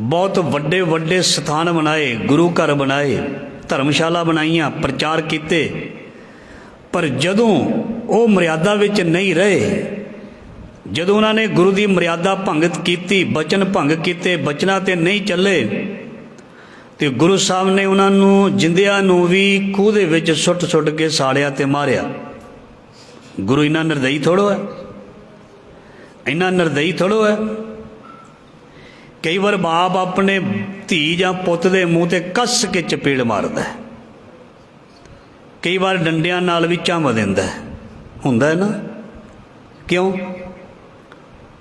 बहुत वड्डे वड्डे स्थान बनाए, गुरु घर बनाए, धर्मशाला बनाईयां, प्रचार किए, पर जदों वो मर्यादा विच नहीं रहे, जदों उन्होंने गुरु की मर्यादा भंगत की, बचन भंग किए, बचना ते नहीं चले, तो गुरु साहब ने उन्होंने जिंदियां नूं भी खूह दे विच सुट सुट के साड़िया ते मारिया। गुरु इन्ना निर्दयी थोड़ो है, इन्ना निर्दयी थोड़ो है। कई बार बाप अपने धी या पुत दे मूँह ते कस के चपेड़ मारदा है, कई बार डंडियां नाल भी झम दिंदा है, हुंदा है ना। क्यों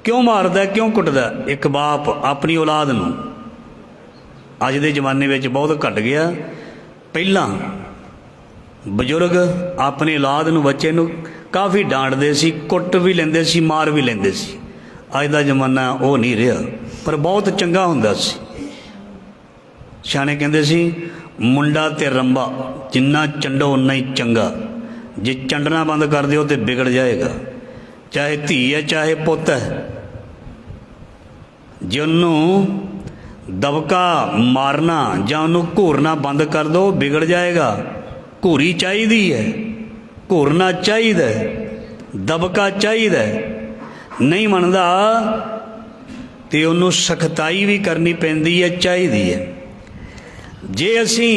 क्यों मारदा, क्यों कुटदा? एक बाप अपनी औलाद नूं, अज दे जमाने में बहुत घट गया। पहला बजुर्ग अपनी औलाद नूं, बच्चे नूं काफ़ी डांटदे सी, कुट भी लेंदे सी, मार भी लेंदे सी। अज दा जमाना वो नहीं रहा, पर बहुत चंगा हुंदा सी। सियाणे कहंदे सी मुंडा ते रंबा जिन्ना चंडो उन्ना ही चंगा, जे चंडना बंद कर दिओ तो बिगड़ जाएगा। चाहे धी है चाहे पुत है, जे उन्होंने दबका मारना या उन्होंने घूरना बंद कर दो, बिगड़ जाएगा। घूरी चाहिए है, घूरना चाहिए, दबका चाहिए, नहीं मनता तो उन्होंने सख्ताई भी करनी पैंदी है, चाहिए है। जे असी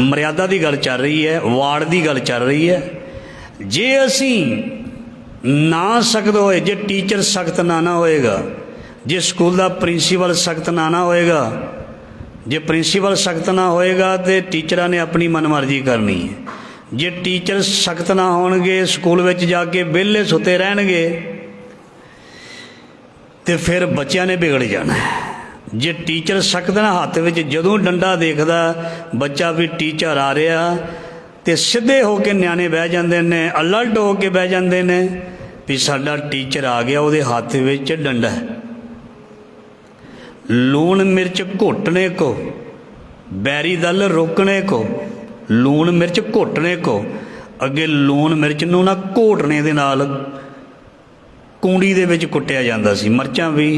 मर्यादा की गल चल रही है, वार्ड की गल चल रही है, जे असी ना सख्त होए, जे टीचर सख्त ना होएगा, जे स्कूल का प्रिंसीपल सख्त ना होएगा, जे प्रिंसीपल सख्त ना होएगा तो टीचर ने अपनी मनमर्जी करनी है। जे टीचर सख्त ना होणगे, स्कूल में जाके विहले सुते रहणगे, तो फिर बच्चों ने बिगड़ जाना है। जे टीचर सख्त ना, हाथ में जदों डंडा देखदा बच्चा भी टीचर आ रहा, तो सीधे होके न्याणे बह जाते हैं, अलर्ट होके बह जाते हैं भी साडा टीचर आ गया, वो हाथ में डंडा है। लूण मिर्च घोटने को, बैरी दल रोकने को, लूण मिर्च घोटने को। अगे लूण मिर्च नूं ना घोटने दे नाल कूड़ी दे विच कुट्टिया जांदा सी, मिर्चां भी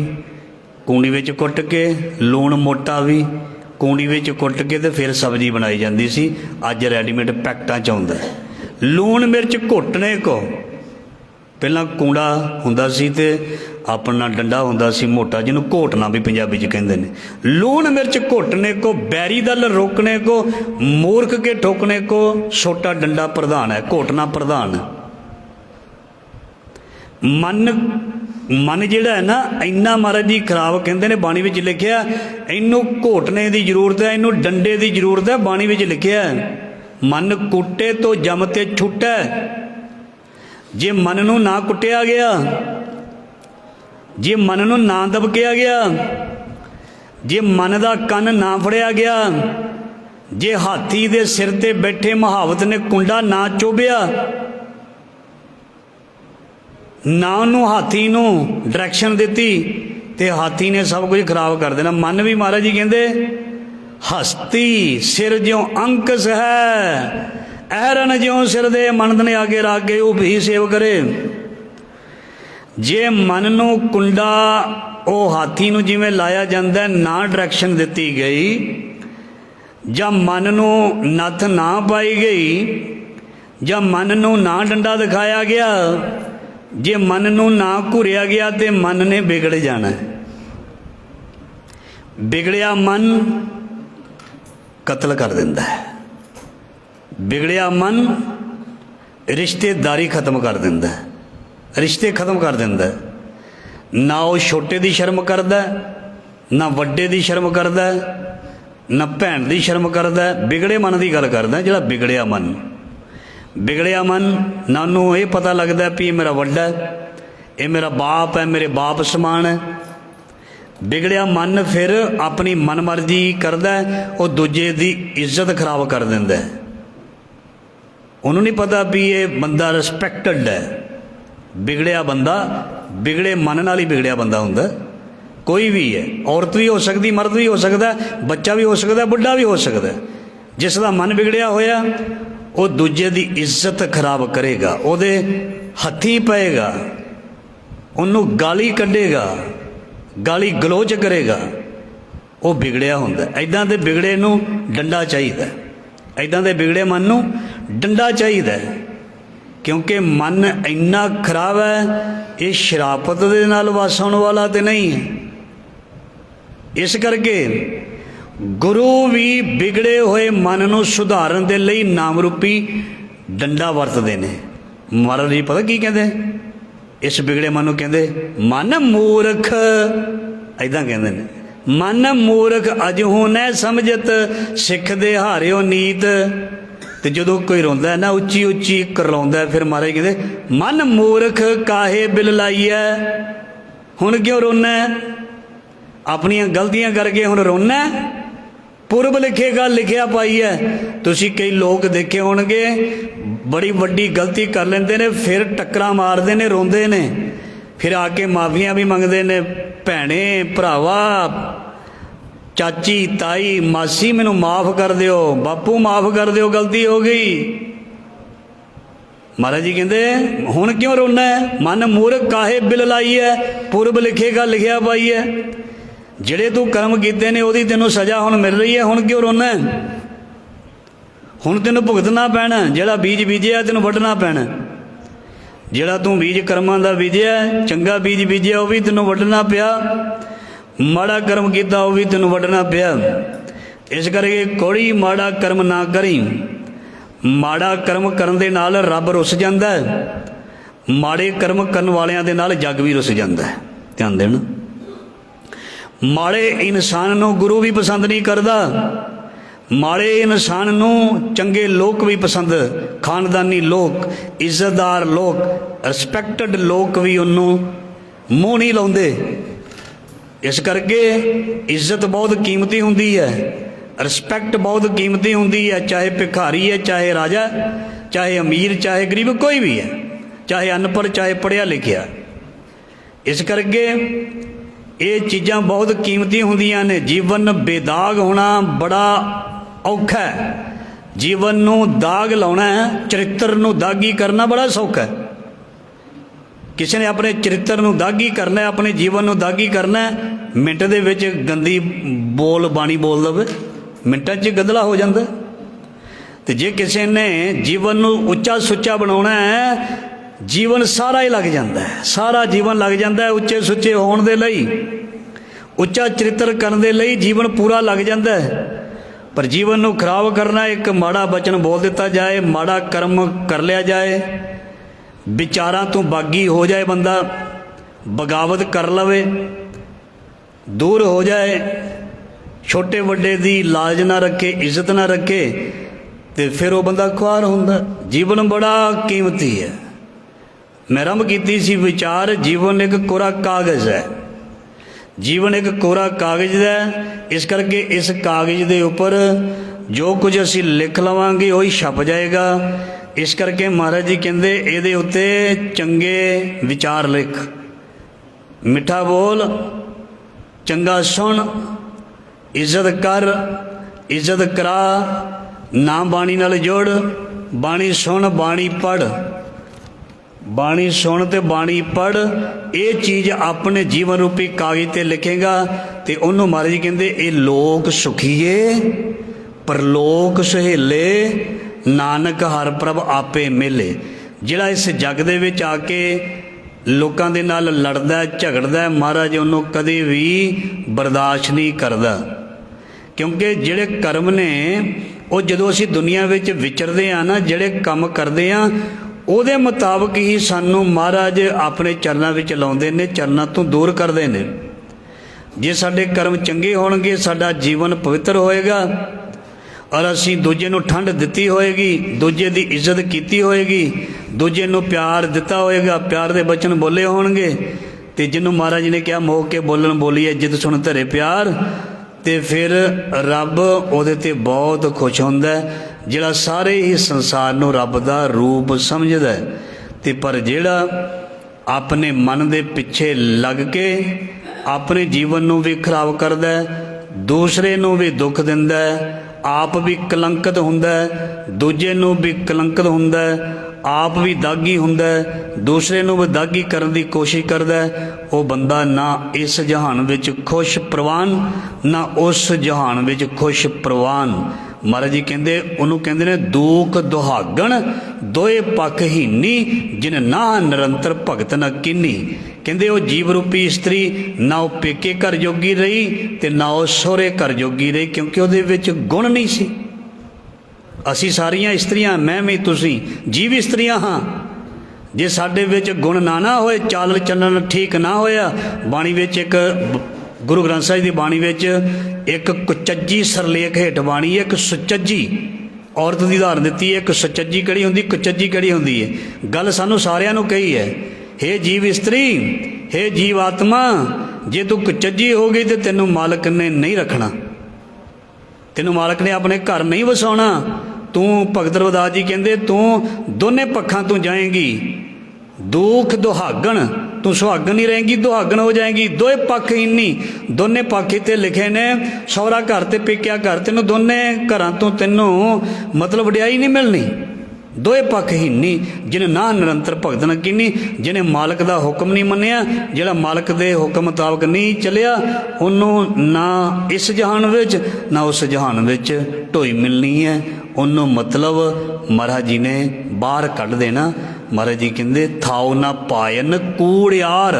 कूड़ी विच कुट के, लूण मोटा भी कूड़ी विच कुट के ते फिर सब्जी बनाई जाती सी। अज रेडीमेड पैकटां च आउंदा है। लूण मिर्च घोटने को, पहला कूड़ा हुंदा सी ते अपना डंडा हुंदा सी मोटा, जिन्हों घोटना भी पंजाबी च कहंदे ने। लूण मिर्च घोटने को, बैरी दल रोकने को, मूर्ख के ठोकने को, छोटा डंडा प्रधान है, घोटना प्रधान है। मन जिहड़ा है ना, इन्ना महाराज जी खराब कहंदे ने, बाणी विच लिखिया इनू घोटने की जरूरत है, इनू डंडे की जरूरत है। बाणी विच लिखिया मन कुटे तो जम ते छुटै। जे मन नूं ना कुटिया गया, जे मन नूं ना दबकिया गया, जे मन का कन ना फड़िया गया, जे हाथी दे सिर ते बैठे महावत ने कुंडा ना चोबिया, ना उन्होंने हाथी नूं डायरैक्शन दी, तो हाथी ने सब कुछ खराब कर देना। मन भी महाराज जी कहते हस्ती सिर ज्यों अंकस है, ऐरन ज्यों सिर दे मन ने आगे रख के वो भी सेव करे। जे मन नूं कुंडा वो हाथी नूं जिवें लाया जाता है, ना डायरैक्शन दी गई, ਜਾਂ मन नूं नथ ना पाई गई, ਜਾਂ मन नूं ना डंडा दिखाया गया, जे मन नूं ना घुरिया गया तो मन ने बिगड़ जाना। बिगड़िया मन कत्ल कर दिंदा है, बिगड़िया मन रिश्तेदारी खत्म कर दिंदा है, रिश्ते खत्म कर दिंदा है। ना वो छोटे की शर्म करदा, ना वड्डे दी शर्म करदा ना भैन दी शर्म करदा। बिगड़े मन की गल करदा, जिहड़ा बिगड़िया मन ना उन्होंने ये पता लगता भी ये मेरा वड्डा है, ये मेरा बाप है, मेरे बाप समान है। बिगड़िया मन फिर अपनी मन मर्जी करदा है, वो दूजे की इज्जत खराब कर दिंदा है। उन्होंने नहीं पता भी ये बंदा रिस्पैक्टड है। बिगड़िया बंदा बिगड़े मन नाल ही बिगड़िया बंदा हुंदा। कोई भी है, औरत भी हो सकती, मर्द भी हो सकता, बच्चा भी हो सकता, बुढ़ा भी हो सकता। जिसका मन बिगड़िया होया वो दूजे की इज्जत खराब करेगा, ਉਹਦੇ हथी पएगा, ਉਹਨੂੰ गाली कढ़ेगा, गाली गलोच करेगा। वो बिगड़िया हुंदा। ऐदां दे बिगड़े नूं डंडा चाहिदा, ऐदां दे बिगड़े मन नूं डंडा चाहिदा, क्योंकि मन इन्ना खराब है, ये शराफत दे नाल वस होण वाला ते नहीं है। इस करके गुरु भी बिगड़े हुए मन नूं सुधारन दे लई नाम रूपी डंडा वरतदे ने। महाराज जी पता की कहंदे इस बिगड़े मन नूं? कहंदे मन मूर्ख, ऐदां कहंदे ने, मन मूर्ख अजहू न समझत, सिख दे हारियो नीत। तो जो कोई रोंदा है ना उच्ची उच्ची करलाउंदा, फिर महाराज कहंदे मन मूर्ख काहे बिल लाइए, हुण क्यों रोना? अपनियां गलतियां करके हुण रोना? पूर्व लिखेगा लिखिया पाई है। तुसीं कई लोग देखे होणगे बड़ी वड्डी गलती कर लेंदे ने, फिर टक्करां मारदे ने, रोंदे ने, फिर आके माफियां भी मंगदे ने, भैणे भरावा चाची ताई मासी मैनू माफ़ कर दिओ, बापू माफ़ कर दिओ, गलती हो गई। महाराज जी कहते हुण क्यों रोना है? मन मूर्ख काहे बिल लाई है, पूर्व लिखेगा लिखिया पाई है। जिहड़े तू कर्म कीते ने उहदी तैनूं सज़ा हुण मिल रही है, हुण क्यों रोना है? हुण तैनूं भुगतना पैना, जिहड़ा बीज बीजिया तैनूं वड्ढना पैना। जिहड़ा तू बीज कर्मां दा बीजिया, चंगा बीज बीजिया, वह भी तैनूं वड्ढना पिया, माड़ा कर्म किया वह भी तैनूं वड्ढना पिया। इस करके कोई माड़ा कर्म ना करी। माड़ा कर्म करन दे नाल रब रुस जांदा है, माड़े कर्म करन वालियां दे नाल जग भी रुस जांदा है। ध्यान देना, माड़े इंसान नूं गुरु भी पसंद नहीं करता, माड़े इंसान नूं चंगे लोग भी पसंद, खानदानी लोग, इज्जतदार लोग, रिस्पैक्टड लोग भी उन्होंने मूँह नहीं लाउंदे। इस करके इज्जत बहुत कीमती होंदी है, रिस्पैक्ट बहुत कीमती होंदी है। चाहे भिखारी है, चाहे राजा, चाहे अमीर, चाहे गरीब, कोई भी है, चाहे अनपढ़, चाहे पढ़िया लिखिया। इस करके ये चीज़ां बहुत कीमती होंदियां ने। जीवन बेदाग होना बड़ा औखा है। जीवन नूं दाग लाउणा है, चरित्र नूं दागी करना बड़ा सौखा है। किसी ने अपने चरित्र नूं दागी करना है, अपने जीवन नूं दागी करना है, मिंट दे विच गंदी बोल बाणी बोल दवे, मिंटां 'च गंदला हो जाता। तो जे किसी ने जीवन नूं उच्चा सुच्चा बनाउणा है, जीवन सारा ही लग जाता है, सारा जीवन लग जाता है उच्चे सुच्चे होने दे लई, उच्चा चरित्र करने दे लई जीवन पूरा लग जाता है। पर जीवन नूं खराब करना, एक माड़ा बचन बोल दिता जाए, माड़ा कर्म कर लिया जाए, विचारां तो बागी हो जाए, बंदा बगावत कर लवे, दूर हो जाए, छोटे वड्डे दी लाज ना रखे, इज्जत ना रखे, तो फिर वो बंदा खुआर हुंदा। जीवन बड़ा कीमती है। मैं आरंभ की सी विचार, जीवन एक कोरा कागज़ है, जीवन एक कोरा कागज़ है। इस करके इस कागज़ के उपर जो कुछ असी लिख लवांगे वही छप जाएगा। इस करके महाराज जी कहते ये उत्ते चंगे विचार लिख, मिठा बोल, चंगा सुन, इज्जत कर, इज्जत करा, ना बाणी नाल जोड़, बाणी सुन, बाणी पढ़, बाणी सुन ते बाणी पढ़। ये चीज़ अपने जीवन रूपी कागज़ ते लिखेगा तो उन्होंने महाराज जी कहते ये लोक सुखीए परलोक सुहेले, नानक हर प्रभ आपे मिले। जिहड़ा इस जग दे विच आके लोकां दे नाल लड़दा झगड़दा, महाराज उन्होंने कदे भी बर्दाश्त नहीं करदा। क्योंकि जिहड़े कर्म ने वो जदों असीं दुनिया विच विचरदे आ ना, जिहड़े काम करदे आ ਉਹਦੇ मुताबिक ही सानू महाराज अपने चरणों में लाउंदे ने, चरणों तो दूर करते हैं। जे साडे कर्म चंगे होणगे साडा जीवन पवित्र होएगा और असी दूजे नूं ठंड दित्ती होएगी, दूजे दी इज्जत कीती होएगी, दूजे नूं प्यार दिता होएगा, प्यार दे बचन बोले होणगे। ते जिन्हों महाराज जी ने कहा मोह के बोलन बोलीए जिद सुन धरे प्यार, ते फिर रब उहदे ते बहुत खुश हुंदा है जिहड़ा सारे ही संसार नूं रब दा रूप समझदा है। ते पर जिहड़ा अपने मन दे पिछे लग के अपने जीवन नूं भी खराब करदा है, दूसरे नूं भी दुख दिंदा है, आप भी कलंकित हुंदा है, दूजे नूं भी कलंकित हुंदा है, आप भी दागी हुंदा है, दूसरे नूं भी दागी करन दी कोशिश करदा है, वो बंदा ना इस जहान विच खुश प्रवान ना उस जहान विच खुश प्रवान। महाराज जी कहंदे उहनूं कहंदे ने दूक दुहागण दोए पख हीनी जिन ना निरंतर भगत न कीनी। कहंदे वो जीव रूपी इस्त्री ना वो पेके घर जोगी रही ते ना वो सोहरे घर जोगी रही, क्योंकि उहदे विच गुण नहीं सी। असी सारियां इस्त्रियां मैं भी तुसी जीव इस्त्रियां हाँ, जे साडे विच गुण ना होए, चाल चलन ठीक ना होया। बाणी विच एक गुरु ग्रंथ साहिब की बाणी विच एक कुचज्जी सरलेख हेठ बाणी, एक सुचज्जी औरत की उदाहरण दी, एक सुचज्जी किहड़ी हुंदी, कुचज्जी किहड़ी हुंदी है। गल सानू सारियां नू कही है, हे जीव इस्त्री, हे जीव आत्मा, जे तू कुचज्जी हो गई तो तेनू मालक ने नहीं रखना, तेनू मालक ने अपने घर नहीं वसाउणा। तू भगत रविदास जी कहंदे तू दोने पक्षां तू जाएगी, दुख दुहागण तू सुहागन नहीं रहेंगी, दुहागन हो जाएगी। दोए पक्ष इन्नी दोने पक्ष इत्थे लिखे ने, सौरा घर ते पेकिया घर, तेनों दोने घरां तो तेनों मतलब वडियाई नहीं मिलनी। दोए पक्ष हीनी जिन्हें ना निरंतर भगत न कीनी, जिन्हें मालक का हुक्म नहीं मन्निया, जिहड़ा मालक के हुक्म मुताबक नहीं चलिया, उन्होंने ना इस जहान विच ना उस जहान विच ढोई मिलनी है। उन्होंने मतलब महाराज जी ने बाहर कढ़ देना। महाराज जी कहते थाओ ना पायन कूड़ियार,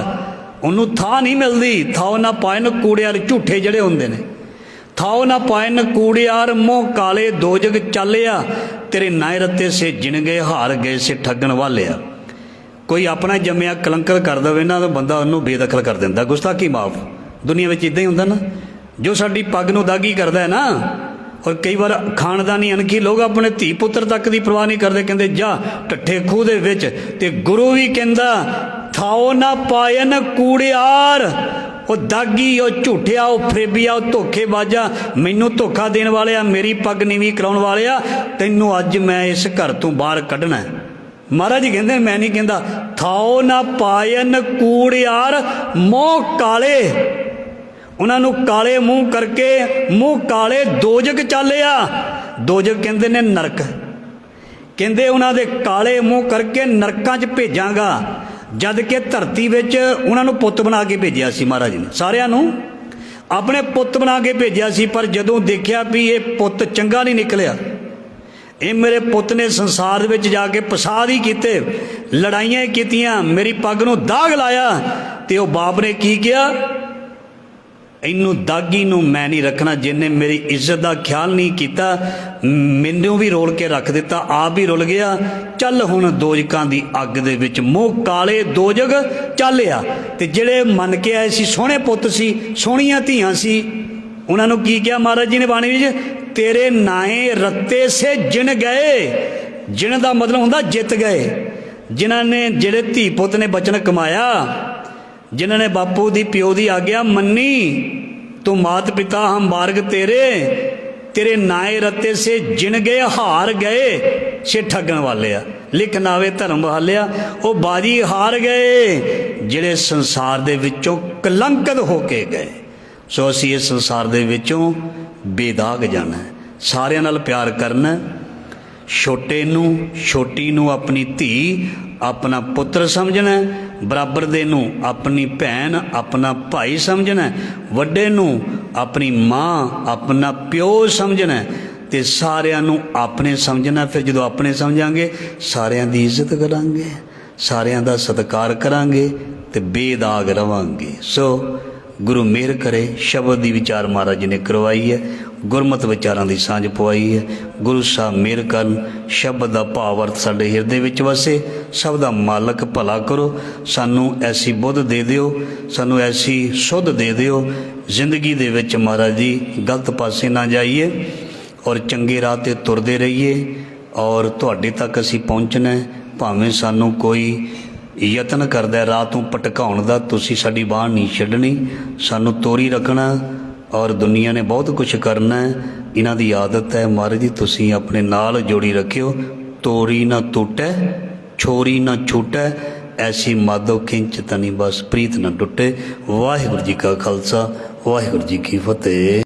उन्होंने था नहीं मिलती। थाओ ना पायन कूड़ियार झूठे जड़े होंदे ने, थाओ ना पायन कूड़ियार मोह काले दो जग चालिया, तेरे नाए रत्ते से जिन गए हार गए से ठगन वालिया। कोई अपना जम्मिया कलंकर कर दे ना तो बंदा उन्होंने बेदखल कर दिंदा, गुस्ताखी माफ। दुनिया में इदा ही होंदा ना, जो साडी पग नूं दागी करदा है ना, और कई बार खानदानी अनखी लोग अपने धी पुत्र तक की परवाह नहीं करते, कहते जा ढट्ठे खूह दे विच। ते गुरु भी कहंदा थाओ ना पायन कूड़ियार, वो दागी, वो झूठिया, वो फरेबिया, वो धोखेबाजा, मैनू धोखा देने वाले, मेरी पग नीवी कराउण वाले, तैनू अज मैं इस घर तो बाहर कढ़ना है। महाराज जी कहते मैं नहीं कहता, थाओ ना पायन कूड़ियार मोह काले, उन्होंने काले मूँह करके मूँह काले दोजग चालिया। दोजग कहते ने नरक, कहते उन्होंने काले मूँह करके नरकां च भेजांगा, जद के धरती विच उन्होंने पुत बना के भेजिया सी। महाराज ने सारियां नूं अपने पुत बना के भेजिया सी, पर जदों देखिया भी ये पुत चंगा नहीं निकलिया, ये मेरे पुत ने संसार विच जाके फसाद ही कीते, लड़ाइयां कीतियां, मेरी पग नूं दाग लाया, ते वो बाप ने की किया, इनू दागी नूं मैं नहीं रखना, जिन्हें मेरी इज्जत का ख्याल नहीं किया, मैनू भी रोल के रख दिता, आप भी रुल गया। चल हुण दोजकां दी अग दे विच मूँह काले दोजग चालिया। ते जिहड़े मन के आए सी सोहणे पुत सी, सोहणियां धीआं सी, उन्होंने की किया महाराज जी ने बाणी विच, तेरे नाए रत्ते से जिन गए। जिन का मतलब हुंदा जित गए, जिन्हां ने जिहड़े धी पुत ने बचन कमाया, जिन्होंने बापू दी प्यो दी आग्या मन्नी, तू मात पिता हम बारग तेरे, तेरे नाए रत्ते से जिन गए हार गए से ठगन वाले आ। लिख नावे धर्म वालिया, वो बाजी हार गए जिहड़े संसार दे विचों कलंकित होके गए। सो असीं इस संसार दे विचों बेदाग जाना है, सारियां नाल प्यार करना, छोटे नूं छोटी नूं अपनी धी अपना पुत्र समझना, बराबर दे नूं अपनी भैन अपना भाई समझना, वड्डे नूं अपनी माँ अपना प्यो समझना, ते सारियां नूं अपने समझना। फिर जदों अपने समझांगे सारियां दी इज्जत करांगे, सारियां दा सत्कार करांगे ते बेदाग रवांगे। सो गुरु मेहर करे, शब्द दी विचार महाराज जी ने करवाई है, गुरमत विचारां दी सांझ पवाई है। गुरु साहब मेहर करन, शब्द दा भाव अर्थ साडे हिरदे विच वसे, सब दा मालक भला करो, सानू ऐसी बुद्ध दे दिओ, सानू ऐसी सुध दे दिओ ਜ਼ਿੰਦਗੀ ਦੇ ਵਿੱਚ ਮਹਾਰਾਜ ਜੀ ਗਲਤ ਪਾਸੇ ਨਾ ਜਾਈਏ ਔਰ ਚੰਗੇ ਰਾਹ 'ਤੇ ਤੁਰਦੇ ਰਹੀਏ ਔਰ ਤੁਹਾਡੇ ਤੱਕ ਅਸੀਂ ਪਹੁੰਚਣਾ ਹੈ। ਭਾਵੇਂ ਸਾਨੂੰ ਕੋਈ ਯਤਨ ਕਰਦਾ ਰਾਹ ਤੋਂ ਭਟਕਾਉਣ ਦਾ, ਤੁਸੀਂ ਸਾਡੀ ਬਾਂਹ ਨਹੀਂ ਛੱਡਣੀ, ਸਾਨੂੰ ਤੋਰੀ ਰੱਖਣਾ ਔਰ ਦੁਨੀਆ ਨੇ ਬਹੁਤ ਕੁਝ ਕਰਨਾ ਹੈ। ਇਹਨਾਂ ਦੀ ਆਦਤ ਹੈ ਮਹਾਰਾਜ ਜੀ, ਤੁਸੀਂ ਆਪਣੇ ਨਾਲ ਜੋੜੀ ਰੱਖਿਓ। ਤੋਰੀ ਨਾ ਟੁੱਟੈ ਛੋਰੀ ਨਾ ਛੂਟੈ, ਐਸੀ ਮਾਧੋ ਖਿੰਚ ਤਨੀ ਬਸ ਪ੍ਰੀਤ ਨਾ ਟੁੱਟੇ। ਵਾਹਿਗੁਰੂ ਜੀ ਕਾ ਖਾਲਸਾ, ਵਾਹਿਗੁਰੂ ਜੀ ਕੀ ਫਤਿਹ।